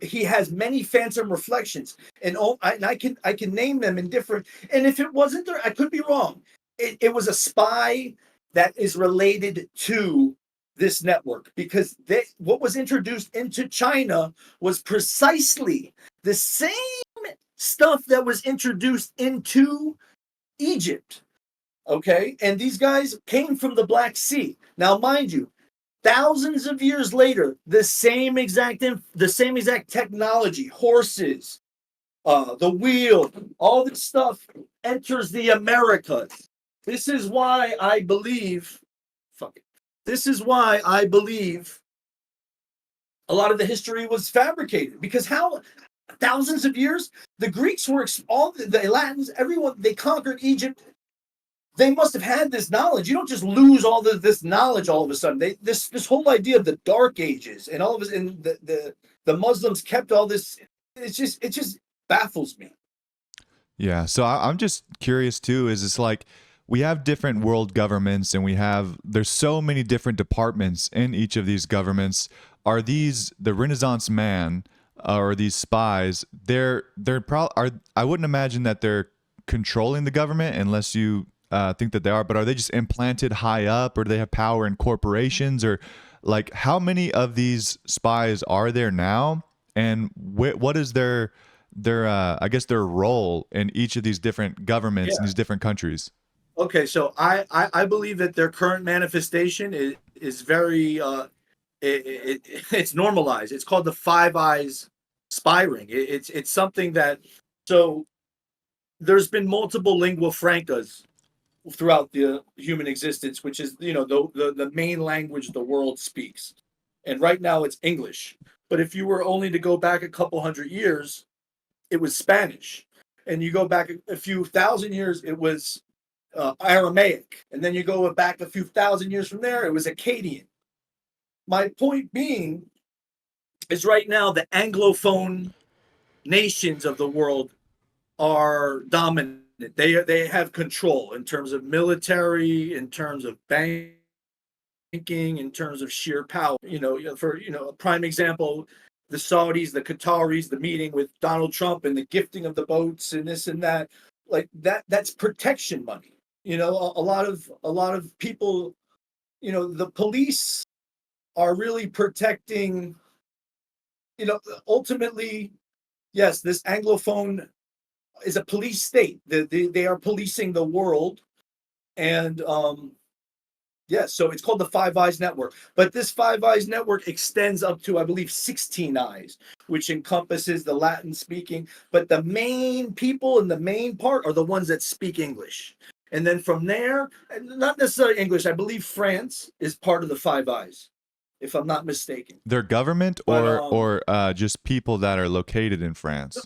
He has many phantom reflections, and I can name them in different. And if it wasn't there, I could be wrong. It was a spy that is related to this network, because what was introduced into China was precisely the same stuff that was introduced into Egypt. Okay, and these guys came from the Black Sea. Now, mind you, thousands of years later, the same exact technology, horses, the wheel, all this stuff enters the Americas. This is why I believe, this is why I believe a lot of the history was fabricated. Because how thousands of years, the Greeks were all the Latins, everyone, they conquered Egypt. They must have had this knowledge. You don't just lose all this knowledge all of a sudden. This whole idea of the Dark Ages and all of this, and the Muslims kept all this. It just baffles me. Yeah. So I'm just curious too. Is it's like we have different world governments, and there's so many different departments in each of these governments. Are these the Renaissance man or these spies? They're probably I wouldn't imagine that they're controlling the government unless you think that they are, but are they just implanted high up, or do they have power in corporations, or like how many of these spies are there now, and what is their I guess their role in each of these different governments in these different countries? Okay, so I believe that their current manifestation is very it's normalized. It's called the Five Eyes spy ring. It's something that, so there's been multiple lingua francas throughout the human existence, which is, the main language the world speaks. And right now it's English. But if you were only to go back a couple hundred years, it was Spanish. And you go back a few thousand years, it was Aramaic. And then you go back a few thousand years from there, it was Akkadian. My point being is right now the Anglophone nations of the world are dominant. They have control in terms of military, in terms of banking, in terms of sheer power. A prime example, the Saudis, the Qataris, the meeting with Donald Trump and the gifting of the boats and this and that, like that's protection money. A lot of people, the police are really protecting, ultimately, yes, this Anglophone is a police state. They are policing the world. And so it's called the Five Eyes Network. But this Five Eyes Network extends up to, I believe, 16 eyes, which encompasses the Latin speaking. But the main people in the main part are the ones that speak English. And then from there, not necessarily English, I believe France is part of the Five Eyes, if I'm not mistaken. Their government, or just people that are located in France?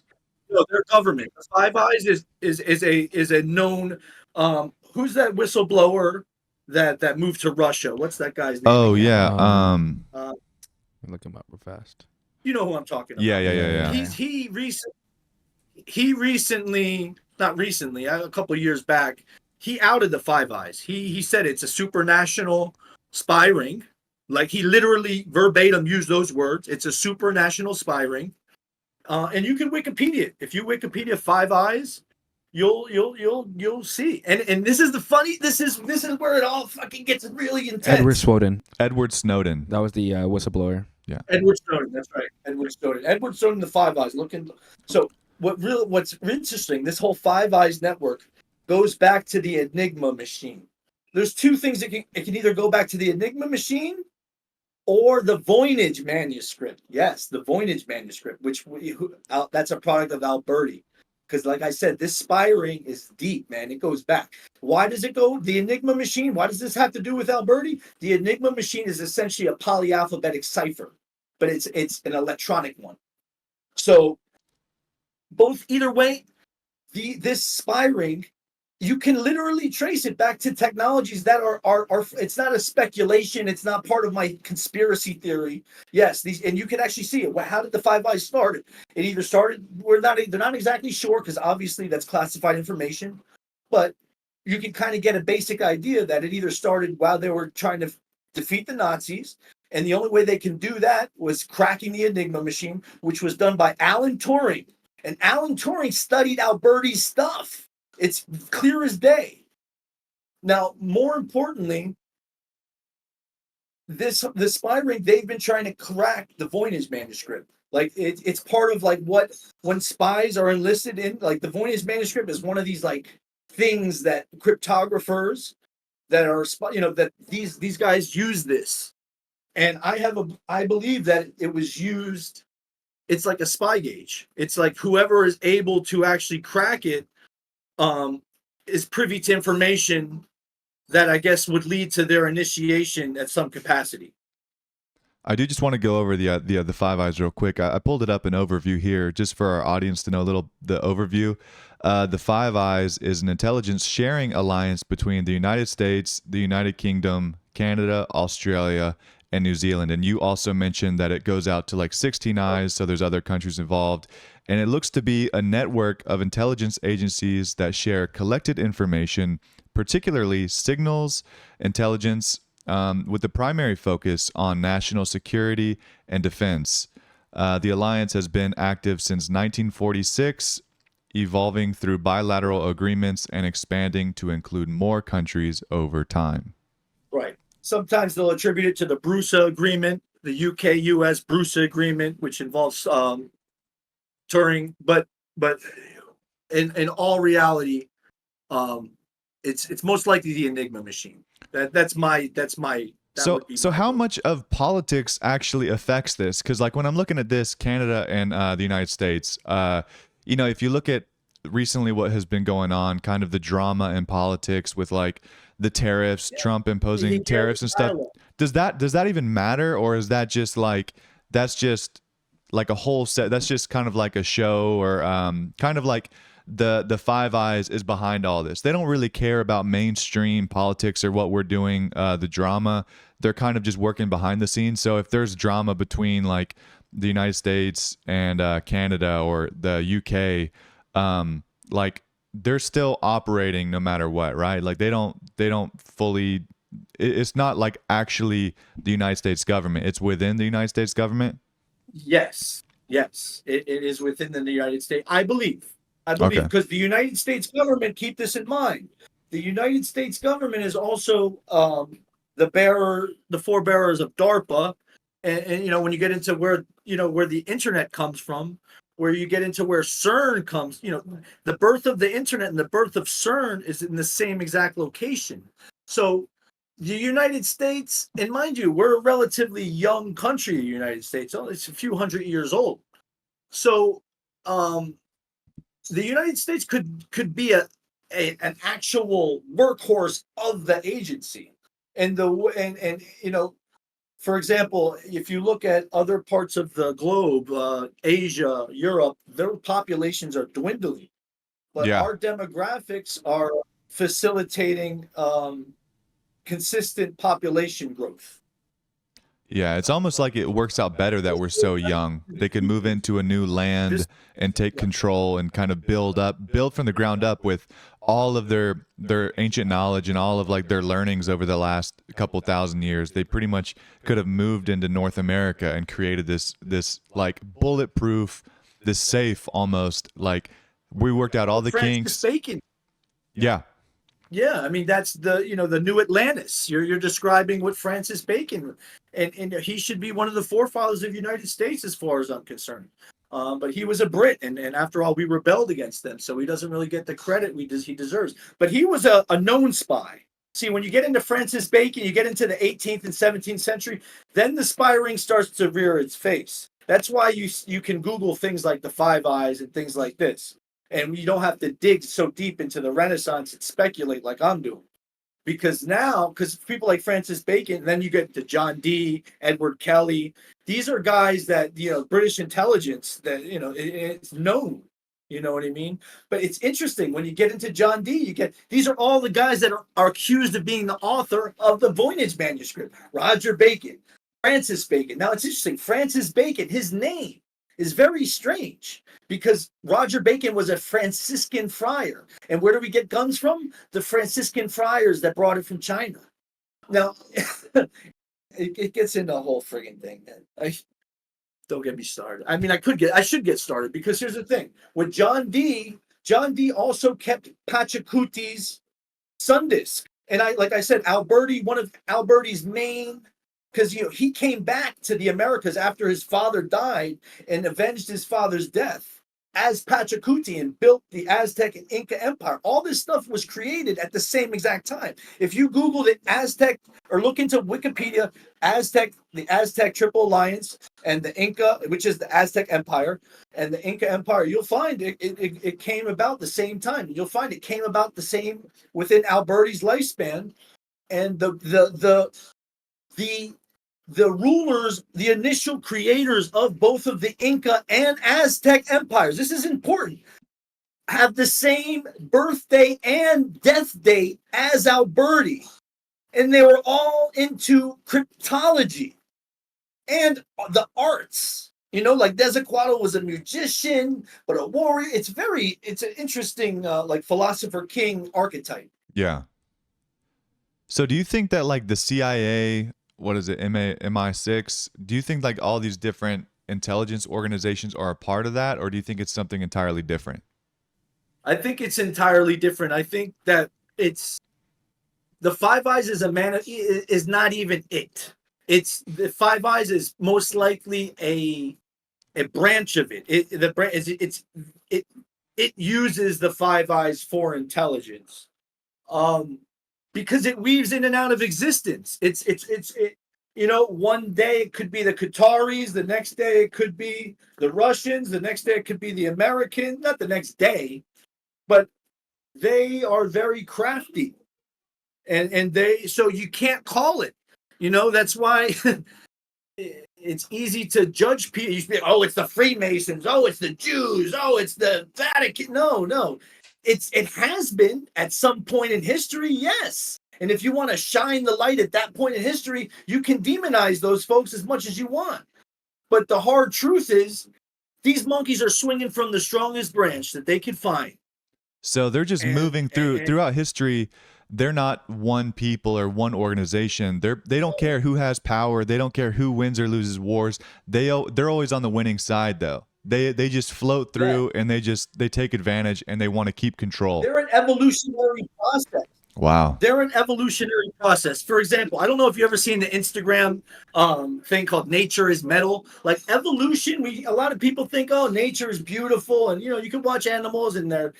No, their government. The Five Eyes is a known. Who's that whistleblower that moved to Russia? What's that guy's name? Oh, yeah. Look him up real fast. You know who I'm talking about. Yeah. He recently, not recently, a couple of years back, he outed the Five Eyes. He said it's a supranational spy ring. Like, he literally verbatim used those words. It's a supranational spy ring. And you can Wikipedia it. If you Wikipedia Five Eyes, you'll see. And this is the funny. This is where it all fucking gets really intense. Edward Snowden. That was the whistleblower. Yeah. Edward Snowden. That's right. Edward Snowden. The Five Eyes. So what's interesting? This whole Five Eyes network goes back to the Enigma machine. There's two things it can either go back to the Enigma machine or the Voynich manuscript. Yes, the Voynich manuscript, which that's a product of Alberti. Because like I said, this spy ring is deep, man. It goes back. Why does it go? The Enigma machine, why does this have to do with Alberti? The Enigma machine is essentially a polyalphabetic cipher, but it's an electronic one. So either way, this spy ring you can literally trace it back to technologies that are it's not a speculation, it's not part of my conspiracy theory. Yes, these, and you can actually see it. How did the Five Eyes start? It either started, they're not exactly sure, because obviously that's classified information, but you can kind of get a basic idea that it either started while they were trying to defeat the Nazis, and the only way they can do that was cracking the Enigma machine, which was done by Alan Turing. And Alan Turing studied Alberti's stuff. It's clear as day. Now, more importantly, the spy ring, they've been trying to crack the Voynich manuscript. Like it's part of like what, when spies are enlisted in, like the Voynich manuscript is one of these like things that cryptographers that are, that these guys use this. And I believe that it was used, it's like a spy gauge. It's like whoever is able to actually crack it is privy to information that I guess would lead to their initiation at some capacity. I do just want to go over the Five Eyes real quick. I pulled it up an overview here just for our audience to know a little the overview. The Five Eyes is an intelligence sharing alliance between the United States, the United Kingdom, Canada, Australia, and New Zealand. And you also mentioned that it goes out to like 16 eyes, so there's other countries involved. And it looks to be a network of intelligence agencies that share collected information, particularly signals, intelligence, with the primary focus on national security and defense. The alliance has been active since 1946, evolving through bilateral agreements and expanding to include more countries over time. Right. Sometimes they'll attribute it to the Brusa Agreement, the UK-US Brusa Agreement, which involves Turing, but in all reality, it's most likely the Enigma machine. So how much of politics actually affects this? Because like when I'm looking at this, Canada and the United States, if you look at recently what has been going on, kind of the drama in politics with like the tariffs, Trump imposing tariffs and stuff. Does that even matter, or is that just like that's just like a whole set? That's just kind of like a show, or kind of like the Five Eyes is behind all this. They don't really care about mainstream politics or what we're doing, the drama. They're kind of just working behind the scenes. So if there's drama between like the United States and Canada or the UK, like they're still operating no matter what, right? Like they don't fully. It's not like actually the United States government. It's within the United States government. Yes, it is within the United States. I believe because the United States government, keep this in mind. The United States government is also the forebearers of DARPA, and when you get into where the internet comes from, where you get into where CERN comes, the birth of the internet and the birth of CERN is in the same exact location. So the United States, and mind you, we're a relatively young country, the United States, it's a few hundred years old. So the United States could be an actual workhorse of the agency. And for example, if you look at other parts of the globe, Asia, Europe, their populations are dwindling. But our demographics are facilitating consistent population growth. Yeah, it's almost like it works out better that we're so young. They could move into a new land and take control and kind of build from the ground up with all of their ancient knowledge and all of like their learnings over the last couple thousand years. They pretty much could have moved into North America and created this like bulletproof, this safe almost, like we worked out all the kinks. Bacon. Yeah. Yeah, I mean that's the new Atlantis. You're describing what Francis Bacon, and he should be one of the forefathers of the United States as far as I'm concerned. But he was a Brit, and after all, we rebelled against them, so he doesn't really get the credit he deserves. But he was a known spy. See, when you get into Francis Bacon, you get into the 18th and 17th century, then the spy ring starts to rear its face. That's why you can Google things like the Five Eyes and things like this. And you don't have to dig so deep into the Renaissance and speculate like I'm doing. Because people like Francis Bacon, then you get to John Dee, Edward Kelly. These are guys that, British intelligence that, it's known. You know what I mean? But it's interesting when you get into John Dee, you get these are all the guys that are accused of being the author of the Voynich manuscript. Roger Bacon, Francis Bacon. Now it's interesting. Francis Bacon, his name is very strange because Roger Bacon was a Franciscan friar. And where do we get guns from? The Franciscan friars that brought it from China. Now, it gets into a whole friggin' thing. Don't get me started. I mean, I should get started because here's the thing. With John Dee also kept Pachacuti's Sundisk. And like I said, Alberti, one of Alberti's main, because he came back to the Americas after his father died and avenged his father's death as Pachacuti and built the Aztec and Inca Empire. All this stuff was created at the same exact time. If you Googled it, Aztec, or look into Wikipedia, the Aztec Triple Alliance, and the Inca, which is the Aztec Empire, and the Inca Empire, you'll find it came about the same time. You'll find it came about the same within Alberti's lifespan, and the rulers, the initial creators of both of the Inca and Aztec empires, this is important, have the same birthday and death date as Alberti. And they were all into cryptology and the arts. Like Quetzalcoatl was a magician, but a warrior. It's an interesting, like philosopher king archetype. Yeah. So do you think that like the CIA, what is it, MI6, do you think like all these different intelligence organizations are a part of that, or do you think it's something entirely different? I think it's entirely different. I think that it's the Five Eyes is not even it. It's the Five Eyes is most likely a branch of it. It uses the Five Eyes for intelligence. Because it weaves in and out of existence. One day it could be the Qataris, the next day it could be the Russians, the next day it could be the Americans, not the next day, but they are very crafty. And so you can't call it. That's why it's easy to judge people. You say, oh, it's the Freemasons, oh, it's the Jews, oh, it's the Vatican. No. It has been at some point in history, yes. And if you want to shine the light at that point in history, you can demonize those folks as much as you want. But the hard truth is, these monkeys are swinging from the strongest branch that they could find. So they're just moving throughout history. They're not one people or one organization. They don't care who has power. They don't care who wins or loses wars. They're always on the winning side, though. They just float through, and they take advantage, and they want to keep control. They're an evolutionary process. Wow. They're an evolutionary process. For example, I don't know if you've ever seen the Instagram thing called Nature is Metal. Like evolution, a lot of people think, oh, nature is beautiful, and you can watch animals and they're,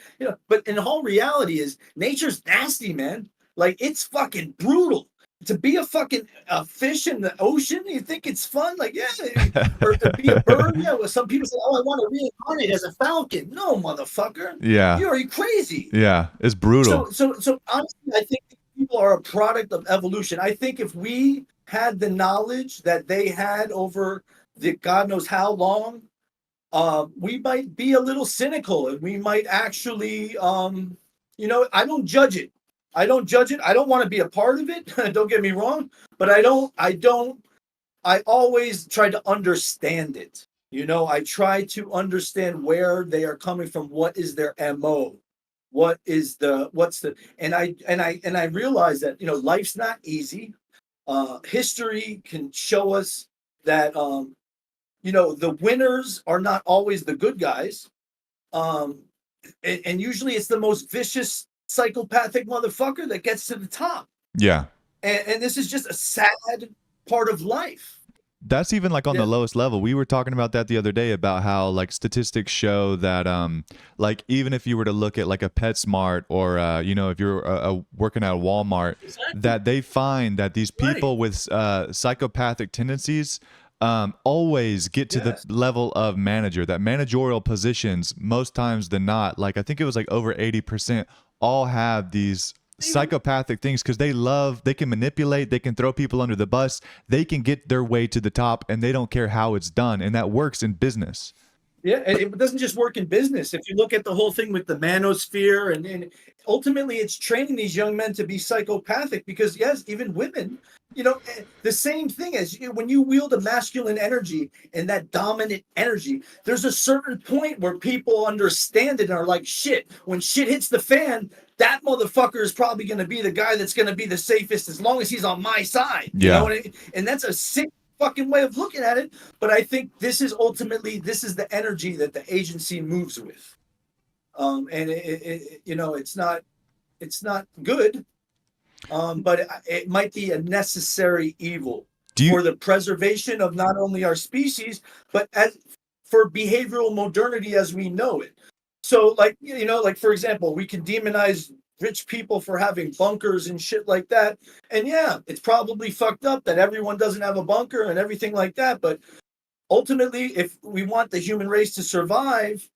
but in whole reality is nature's nasty, man. Like it's fucking brutal. To be a fucking fish in the ocean, you think it's fun? Like, yeah. Or to be a bird, yeah. Well, some people say, oh, I want to reincarnate as a falcon. No, motherfucker. Yeah. Are you crazy? Yeah, it's brutal. So honestly, I think people are a product of evolution. I think if we had the knowledge that they had over the God knows how long, we might be a little cynical, and we might actually, I don't judge it. I don't want to be a part of it. Don't get me wrong, but I always try to understand it. I try to understand where they are coming from. What is their MO? And I realize that, life's not easy. History can show us that, the winners are not always the good guys. And usually it's the most vicious psychopathic motherfucker that gets to the top. Yeah. And this is just a sad part of life. That's even like on the lowest level. We were talking about that the other day about how like statistics show that like even if you were to look at like a PetSmart or if you're working at a Walmart, exactly, that they find that these people with psychopathic tendencies always get to the level of manager, that managerial positions most times than not. Like I think it was like over 80% all have these psychopathic things because they can manipulate, they can throw people under the bus, they can get their way to the top, and they don't care how it's done, and that works in business. Yeah, and it doesn't just work in business. If you look at the whole thing with the manosphere, and ultimately it's training these young men to be psychopathic because, yes, even women, the same thing as when you wield a masculine energy and that dominant energy, there's a certain point where people understand it and are like, shit, when shit hits the fan, that motherfucker is probably going to be the guy that's going to be the safest as long as he's on my side. Yeah. And that's a sick fucking way of looking at it, but I think this is the energy that the agency moves with, and it's not good, but it might be a necessary evil for the preservation of not only our species but for behavioral modernity as we know it. So, like for example, we can demonize rich people for having bunkers and shit like that. And yeah, it's probably fucked up that everyone doesn't have a bunker and everything like that. But ultimately, if we want the human race to survive,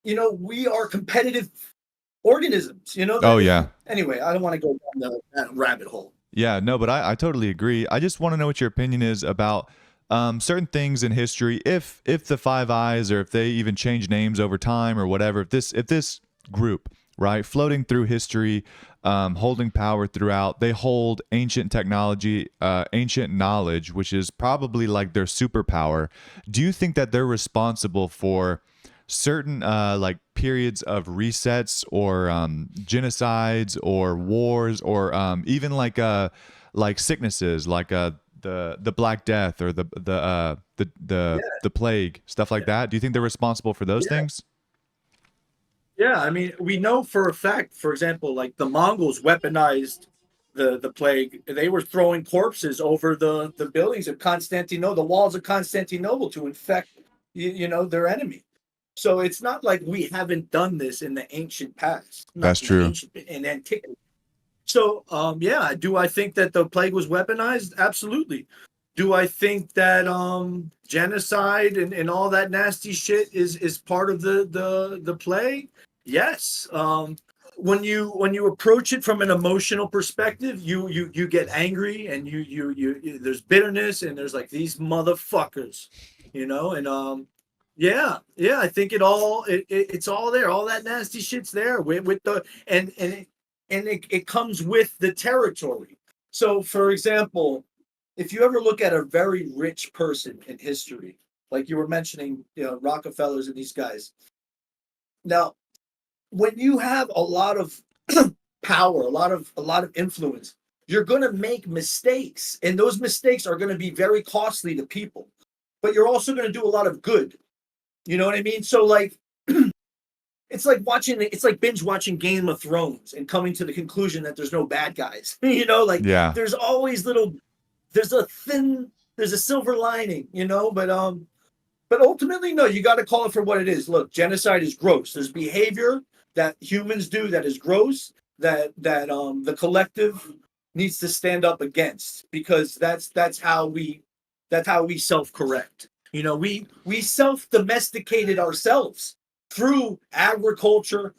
we are competitive organisms, Oh, yeah. Anyway, I don't want to go down that rabbit hole. Yeah, no, but I totally agree. I just want to know what your opinion is about certain things in history. If the Five Eyes, or if they even change names over time or whatever, if this group, right, floating through history, holding power throughout, they hold ancient technology, ancient knowledge, which is probably like their superpower. Do you think that they're responsible for certain like periods of resets or genocides or wars or even like sicknesses like the Black Death or the plague, stuff like that? Do you think they're responsible for those things? Yeah, I mean, we know for a fact, for example, like the Mongols weaponized the plague. They were throwing corpses over the buildings of Constantinople, the walls of Constantinople, to infect their enemy. So it's not like we haven't done this in the ancient past. That's true. In antiquity. So, do I think that the plague was weaponized? Absolutely. Do I think that genocide and all that nasty shit is part of the plague? Yes. When you approach it from an emotional perspective, you get angry and you there's bitterness and there's like these motherfuckers, and I think it's all there. All that nasty shit's there with the and it comes with the territory. So, for example, if you ever look at a very rich person in history, like you were mentioning, Rockefellers and these guys. Now, when you have a lot of power, a lot of influence, you're going to make mistakes, and those mistakes are going to be very costly to people. But you're also going to do a lot of good. You know what I mean? So, like, it's like binge watching Game of Thrones and coming to the conclusion that there's no bad guys. There's always there's a silver lining, but ultimately, no, you got to call it for what it is. Look, genocide is gross. There's behavior that humans do that is gross, that the collective needs to stand up against, because that's how we self-correct. We self-domesticated ourselves through agriculture,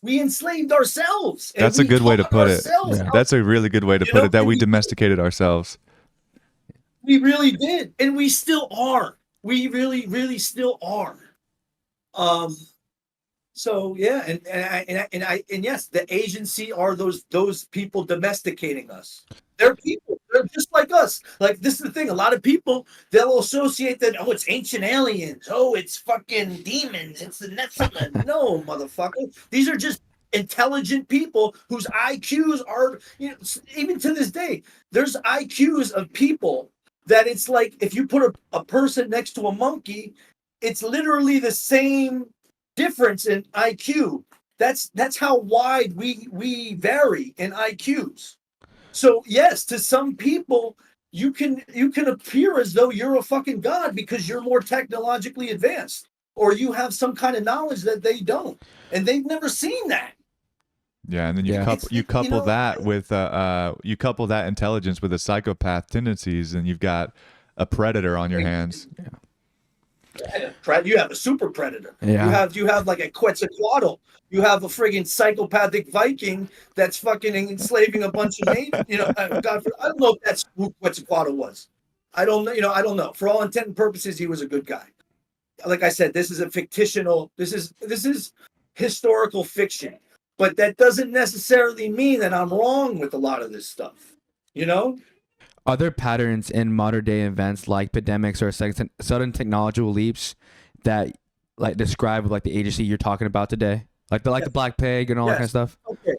we enslaved ourselves. That's a good way to put it. Yeah. That's a really good way to put it, that we domesticated ourselves. We really did, and we still are. We really, really still are. So yeah, and yes, the agency are those people domesticating us. They're people. They're just like us. Like, this is the thing. A lot of people, they'll associate that. Oh, it's ancient aliens. Oh, it's fucking demons. It's the Nephilim. No, motherfucker. These are just intelligent people whose IQs are, even to this day, there's IQs of people that it's like if you put a person next to a monkey, it's literally the same difference in IQ. That's how wide we vary in IQs. So yes, to some people, you can appear as though you're a fucking god because you're more technologically advanced, or you have some kind of knowledge that they don't, and they've never seen that. Yeah, and then you couple that with you couple that intelligence with a psychopath tendencies, and you've got a predator on your hands. Yeah. You have a super predator. Yeah. You have like a Quetzalcoatl. You have a friggin' psychopathic Viking that's fucking enslaving a bunch of natives. I don't know if that's who Quetzalcoatl was. I don't know. For all intent and purposes, he was a good guy. like I said, this is a fictional. This is historical fiction, but that doesn't necessarily mean that I'm wrong with a lot of this stuff. You know? Are there patterns in modern day events like pandemics or sudden technological leaps that like describe like the agency you're talking about today? Like the Black Plague and all that kind of stuff? Okay.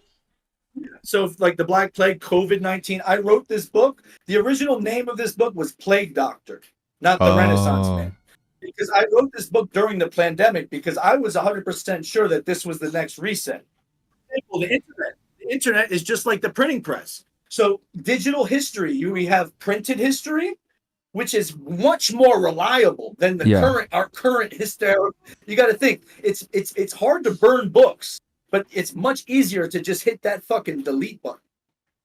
So like the Black Plague, COVID-19, I wrote this book. The original name of this book was Plague Doctor, not the Renaissance Man. Because I wrote this book during the pandemic because I was 100% sure that this was the next reset. Well, the internet is just like the printing press. So digital history, we have printed history, which is much more reliable than our current history. You got to think it's hard to burn books, but it's much easier to just hit that fucking delete button.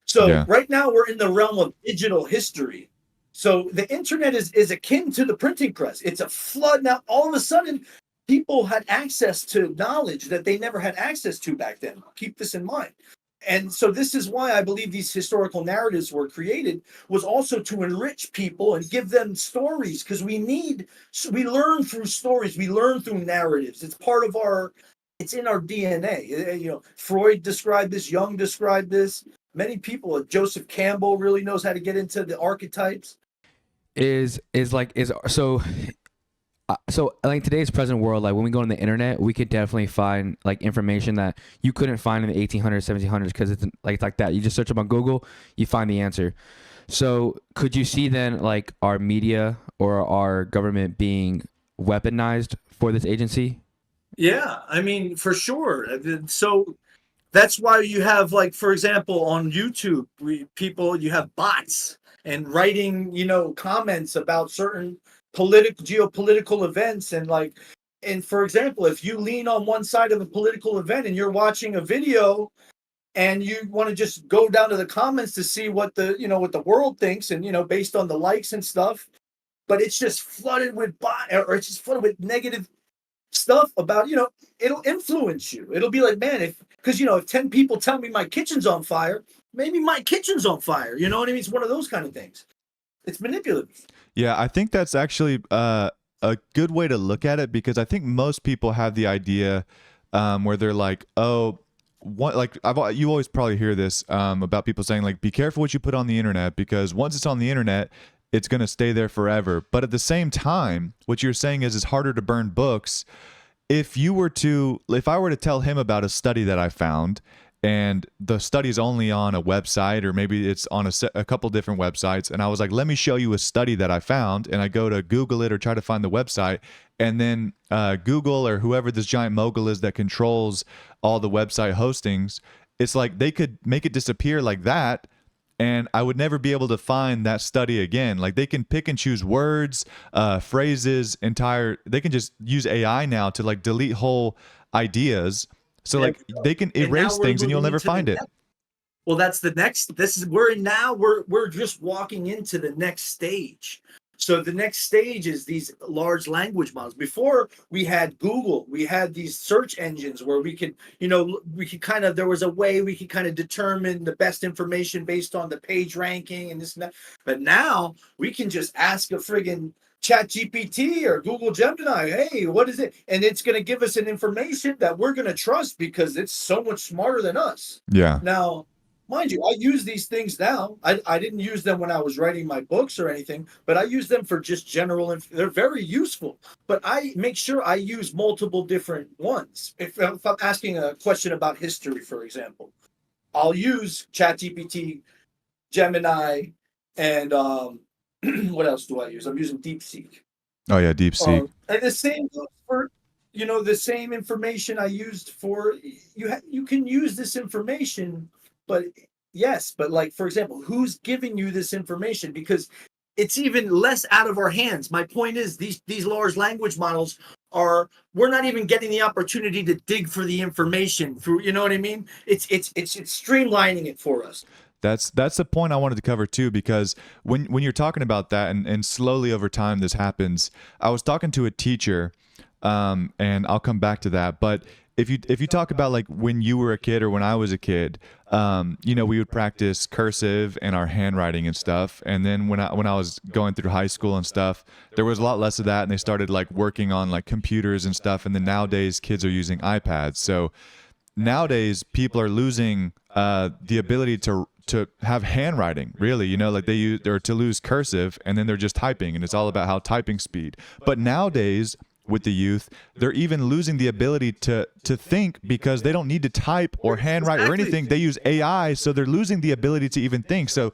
So right now we're in the realm of digital history. So the internet is akin to the printing press. It's a flood. Now all of a sudden people had access to knowledge that they never had access to back then. Keep this in mind. And so this is why I believe these historical narratives were created, was also to enrich people and give them stories, because we learn through stories, we learn through narratives. It's part of it's in our DNA. You know, Freud described this, Jung described this. Many people, Joseph Campbell really knows how to get into the archetypes. So like today's present world, like when we go on the internet, we could definitely find like information that you couldn't find in the 1800s, 1700s, because it's like that. You just search up on Google, you find the answer. So could you see then like our media or our government being weaponized for this agency? Yeah, I mean, for sure. So that's why you have, like, for example, on YouTube, you have bots and writing, comments about certain geopolitical events, and for example, if you lean on one side of a political event and you're watching a video and you want to just go down to the comments to see what the world thinks, and based on the likes and stuff, but it's just flooded with or it's just flooded with negative stuff about, it'll influence you. It'll be like, man, because if 10 people tell me my kitchen's on fire, maybe my kitchen's on fire. You know what I mean? It's one of those kind of things. It's manipulative. Yeah, I think that's actually a good way to look at it, because I think most people have the idea where they're like, oh, you always probably hear this about people saying, like, be careful what you put on the internet, because once it's on the internet, it's going to stay there forever. But at the same time, what you're saying is it's harder to burn books. If I were to tell him about a study that I found, and the study's only on a website, or maybe it's on a couple different websites, and I was like, let me show you a study that I found, and I go to Google it or try to find the website, and then Google or whoever this giant mogul is that controls all the website hostings, it's like they could make it disappear like that, and I would never be able to find that study again. Like, they can pick and choose words, phrases, they can just use AI now to like delete whole ideas. So like they can erase things and you'll never find it. Well, that's the next. We're just walking into the next stage. So the next stage is these large language models. Before we had Google, we had these search engines where we could there was a way we could kind of determine the best information based on the page ranking and this and that. But now we can just ask a friggin' ChatGPT or Google Gemini, hey, what is it? And it's going to give us an information that we're going to trust because it's so much smarter than us. Yeah. Now, mind you, I use these things now. I didn't use them when I was writing my books or anything, but I use them for just general. They're very useful, but I make sure I use multiple different ones. If I'm asking a question about history, for example, I'll use ChatGPT, Gemini, and what else do I use? I'm using DeepSeek. Oh yeah, DeepSeek. And the same goes for, the same information I used for you can use this information, but like, for example, who's giving you this information? Because it's even less out of our hands. My point is these large language models we're not even getting the opportunity to dig for the information through, you know what I mean? It's streamlining it for us. That's the point I wanted to cover too, because when you're talking about that and slowly over time this happens, I was talking to a teacher, and I'll come back to that, but if you talk about like when you were a kid or when I was a kid, we would practice cursive and our handwriting and stuff. And then when I was going through high school and stuff, there was a lot less of that, and they started like working on like computers and stuff. And then nowadays, kids are using iPads. So nowadays, people are losing the ability to have handwriting, really, like they use or to lose cursive, and then they're just typing, and it's all about how typing speed. But nowadays, with the youth, they're even losing the ability to think, because they don't need to type or handwrite or anything. They use AI, so they're losing the ability to even think. So,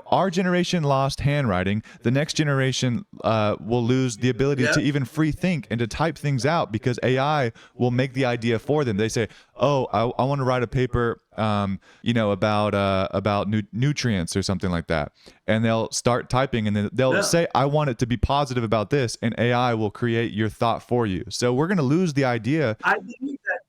our generation lost handwriting. The next generation will lose the ability to even free think and to type things out, because AI will make the idea for them. They say, "Oh, I want to write a paper, about nutrients or something like that," and they'll start typing, and then they'll say, "I want it to be positive about this," and AI will create your thought for you. So we're going to lose the idea. I believe that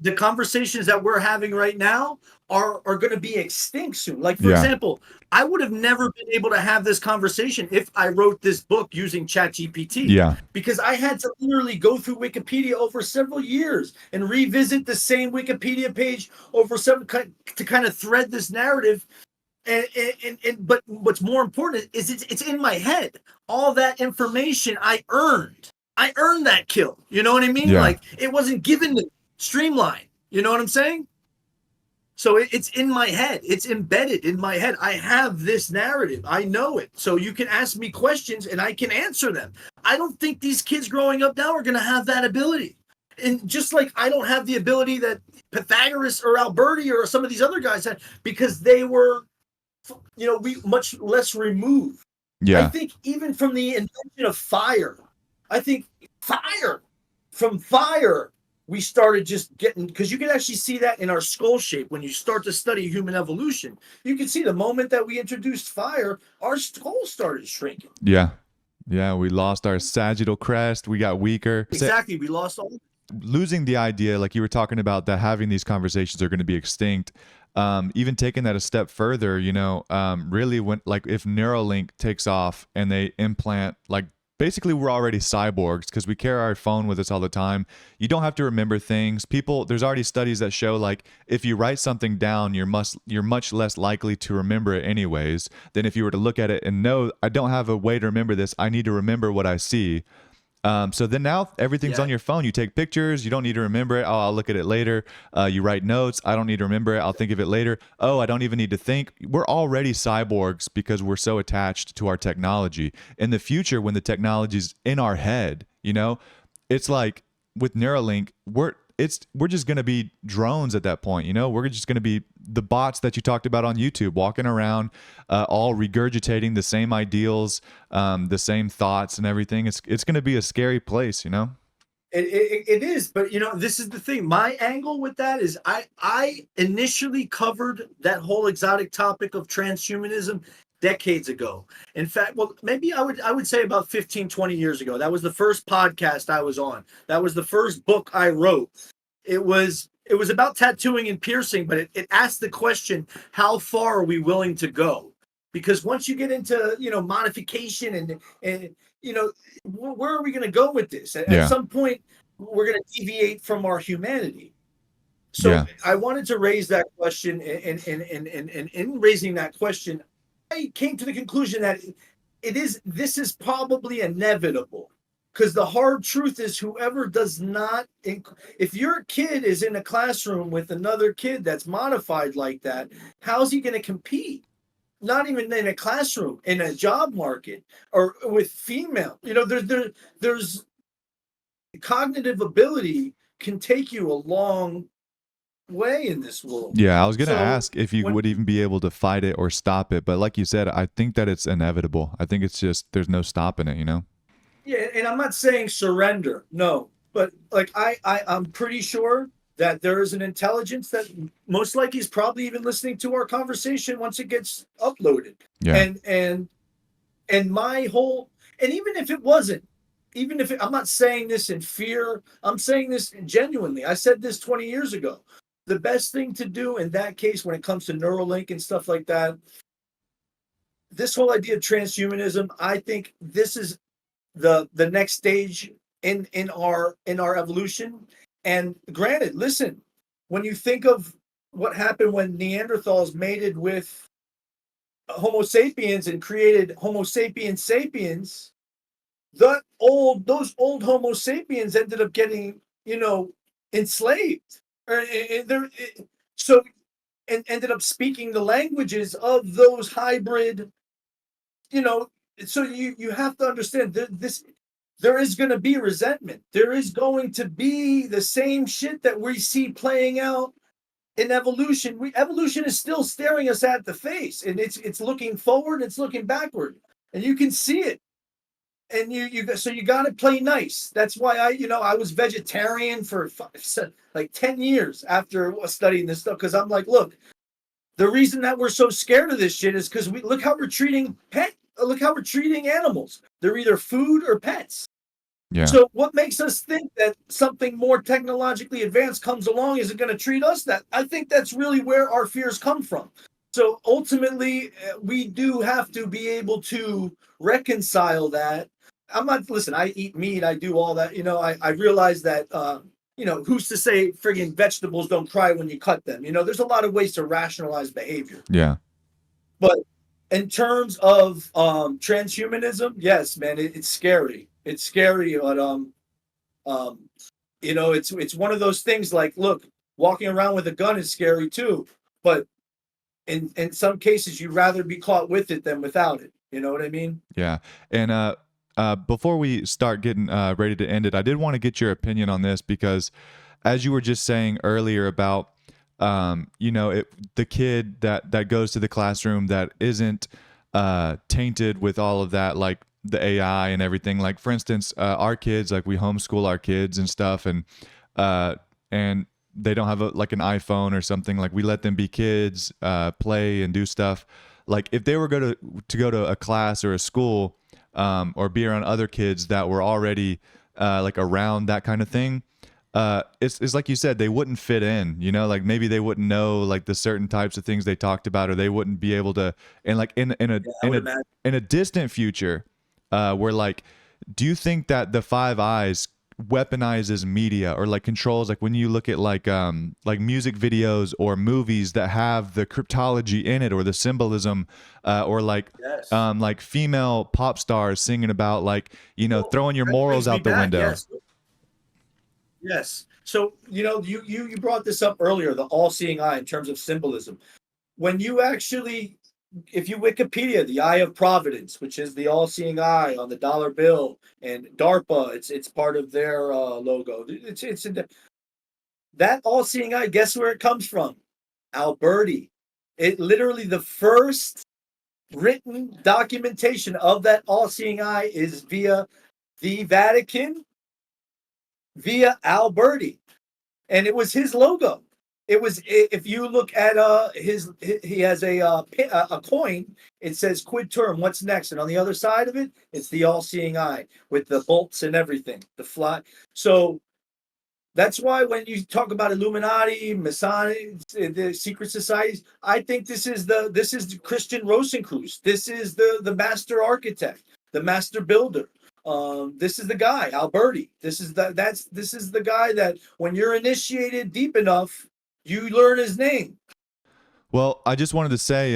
the conversations that we're having right now are going to be extinct soon. Like, for example, I would have never been able to have this conversation if I wrote this book using ChatGPT. Yeah. Because I had to literally go through Wikipedia over several years and revisit the same Wikipedia page over several to kind of thread this narrative. But what's more important is it's in my head. All that information I earned that kill. You know what I mean? Yeah. Like, it wasn't given to streamline. You know what I'm saying? So it's in my head. It's embedded in my head. I have this narrative. I know it. So you can ask me questions and I can answer them. I don't think these kids growing up now are going to have that ability. And just like I don't have the ability that Pythagoras or Alberti or some of these other guys had, because they were, we much less removed. Yeah. I think even from the invention of fire, from fire, we started just getting, because you can actually see that in our skull shape. When you start to study human evolution, you can see the moment that we introduced fire, our skull started shrinking. Yeah. We lost our sagittal crest. We got weaker. Exactly. We lost all. Losing the idea, like you were talking about, that having these conversations are going to be extinct. Even taking that a step further, really, when, like, if Neuralink takes off and they implant, like, basically we're already cyborgs because we carry our phone with us all the time. You don't have to remember things. There's already studies that show, like, if you write something down, you're much less likely to remember it anyways than if you were to look at it and know, I don't have a way to remember this. I need to remember what I see. So then now everything's on your phone. You take pictures. You don't need to remember it. Oh, I'll look at it later. You write notes. I don't need to remember it. I'll think of it later. Oh, I don't even need to think. We're already cyborgs because we're so attached to our technology. In the future, when the technology's in our head, it's like with Neuralink, we're just going to be drones at that point. We're just going to be the bots that you talked about on YouTube, walking around, all regurgitating the same ideals, the same thoughts and everything. It's going to be a scary place, It is, but this is the thing. My angle with that is I initially covered that whole exotic topic of transhumanism decades ago. In fact, well, maybe I would say about 15, 20 years ago. That was the first podcast I was on. That was the first book I wrote. It was about tattooing and piercing, but it asked the question, how far are we willing to go? Because once you get into, modification and where are we going to go with this? At some point, we're going to deviate from our humanity. So I wanted to raise that question, and in raising that question, I came to the conclusion that this is probably inevitable. Because the hard truth is, whoever does not, if your kid is in a classroom with another kid that's modified like that, how's he going to compete? Not even in a classroom, in a job market, or with female. There's cognitive ability can take you a long way in this world. Yeah, I was going to ask if you would even be able to fight it or stop it. But like you said, I think that it's inevitable. I think it's just, there's no stopping it, Yeah, and I'm not saying surrender, no, but like I'm pretty sure that there is an intelligence that most likely is probably even listening to our conversation once it gets uploaded. Yeah. And my whole, and even if it wasn't, I'm not saying this in fear, I'm saying this genuinely. I said this 20 years ago. The best thing to do in that case, when it comes to Neuralink and stuff like that, this whole idea of transhumanism, I think this is the next stage in our evolution, And granted, listen, when you think of what happened when Neanderthals mated with Homo sapiens and created Homo sapiens sapiens, those old Homo sapiens ended up getting, enslaved, so and ended up speaking the languages of those hybrid, you know. So you have to understand that there is going to be resentment. There is going to be the same shit that we see playing out in evolution. Evolution is still staring us at the face, and it's looking forward, it's looking backward, and you can see it. And so you got to play nice. That's why I was vegetarian for like 10 years after studying this stuff, because I'm like, look, the reason that we're so scared of this shit is because look how we're treating animals. They're either food or pets. Yeah. So what makes us think that something more technologically advanced comes along isn't going to treat us that? I think that's really where our fears come from. So ultimately, we do have to be able to reconcile that. Listen, I eat meat, I do all that. I realize that, who's to say friggin' vegetables don't cry when you cut them? There's a lot of ways to rationalize behavior. Yeah. But in terms of transhumanism, yes, man, it's scary. It's scary, but it's one of those things. Like, look, walking around with a gun is scary too, but in some cases, you'd rather be caught with it than without it. You know what I mean? Yeah. And before we start getting ready to end it, I did want to get your opinion on this, because as you were just saying earlier about the kid that goes to the classroom that isn't tainted with all of that, like the AI and everything. Like, for instance, our kids, like, we homeschool our kids and stuff, and they don't have an iPhone or something. Like, we let them be kids, play and do stuff. Like, if they were to go to a class or a school, or be around other kids that were already like around that kind of thing, it's like you said, they wouldn't fit in. Like, maybe they wouldn't know like the certain types of things they talked about, or they wouldn't be able to. And like in a distant future, where, like, do you think that the Five Eyes weaponizes media, or like controls, like when you look at like music videos or movies that have the cryptology in it, or the symbolism, or like Yes. like female pop stars singing about, like, throwing your morals out the window. Yes. So you brought this up earlier, the all-seeing eye in terms of symbolism. When you actually, if you Wikipedia the Eye of Providence, which is the all-seeing eye on the dollar bill, and DARPA, it's part of their logo. It's that all-seeing eye. Guess where it comes from? Alberti. It literally, the first written documentation of that all-seeing eye is via the Vatican, via Alberti, and it was his logo. It was, if you look at he has a coin. It says quid turum, what's next, and on the other side of it, it's the all-seeing eye with the bolts and everything, the fly. So that's why when you talk about Illuminati, Masonic, the secret societies, I think this is the Christian Rosencrantz. This is the master architect, the master builder. This is the guy, Alberti. This is the guy that when you're initiated deep enough, you learn his name. Well, I just wanted to say,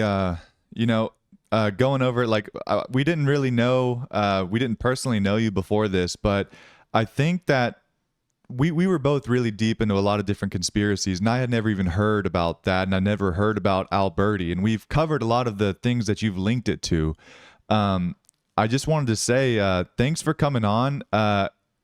going over it, like, we didn't really know, we didn't personally know you before this, but I think that we were both really deep into a lot of different conspiracies, and I had never even heard about that, and I never heard about Alberti, and we've covered a lot of the things that you've linked it to. I just wanted to say, thanks for coming on.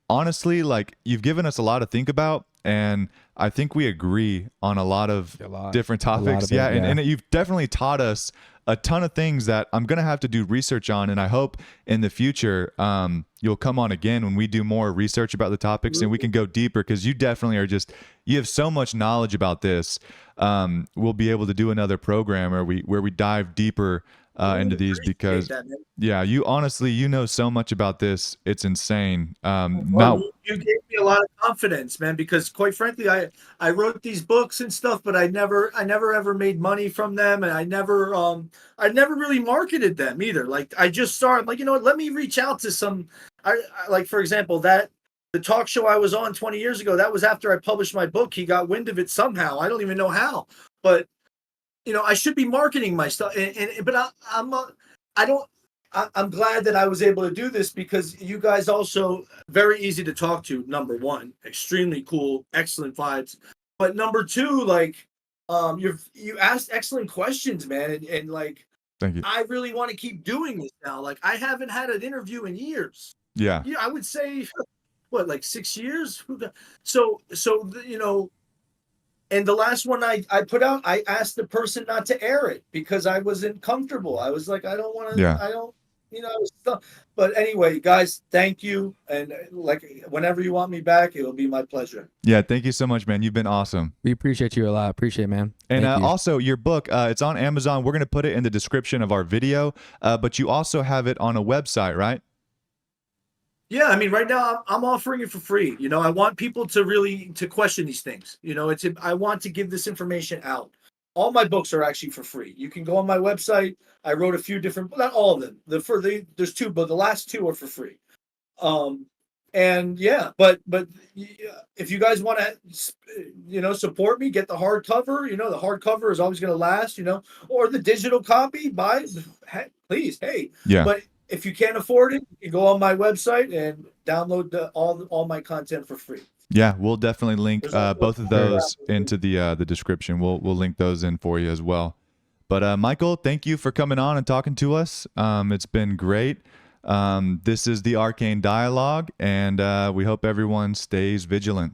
Honestly, like, you've given us a lot to think about, and I think we agree on a lot of different topics. And you've definitely taught us a ton of things that I'm going to have to do research on. And I hope in the future, you'll come on again when we do more research about the topics, and we can go deeper, because you definitely are you have so much knowledge about this. We'll be able to do another program where we dive deeper into these, because you honestly, know so much about this. It's insane. You gave me a lot of confidence, man, because quite frankly, I wrote these books and stuff, but I never ever made money from them, and I never really marketed them either. Like, I just started, like, let me reach out to some, like, for example, that the talk show I was on 20 years ago, that was after I published my book. He got wind of it somehow. I don't even know how, but I should be marketing my stuff. But I'm glad that I was able to do this, because you guys also very easy to talk to. Number one, extremely cool, excellent vibes. But number two, like, you asked excellent questions, man. And like, thank you. I really want to keep doing this now. Like, I haven't had an interview in years. Yeah. I would say, what, like 6 years? So, and the last one I put out, I asked the person not to air it because I wasn't comfortable. I was like, I don't want to, Yeah. I don't, but anyway, guys, thank you. And like, whenever you want me back, it'll be my pleasure. Yeah. Thank you so much, man. You've been awesome. We appreciate you a lot. Appreciate it, man. And Thank you. also your book, it's on Amazon. We're going to put it in the description of our video, but you also have it on a website, right? Yeah, I mean, right now I'm offering it for free. I want people to question these things. I want to give this information out. All my books are actually for free. You can go on my website. I wrote a few different, not all of them. There's two, but the last two are for free. And yeah, but if you guys want to, support me, get the hardcover. The hardcover is always going to last. Or the digital copy. Buy, please, hey. Yeah. But if you can't afford it, you go on my website and download all my content for free. Yeah, we'll definitely link both of those into the description. We'll link those in for you as well. But Michael, thank you for coming on and talking to us. It's been great. This is the Arcane Dialogue, and we hope everyone stays vigilant.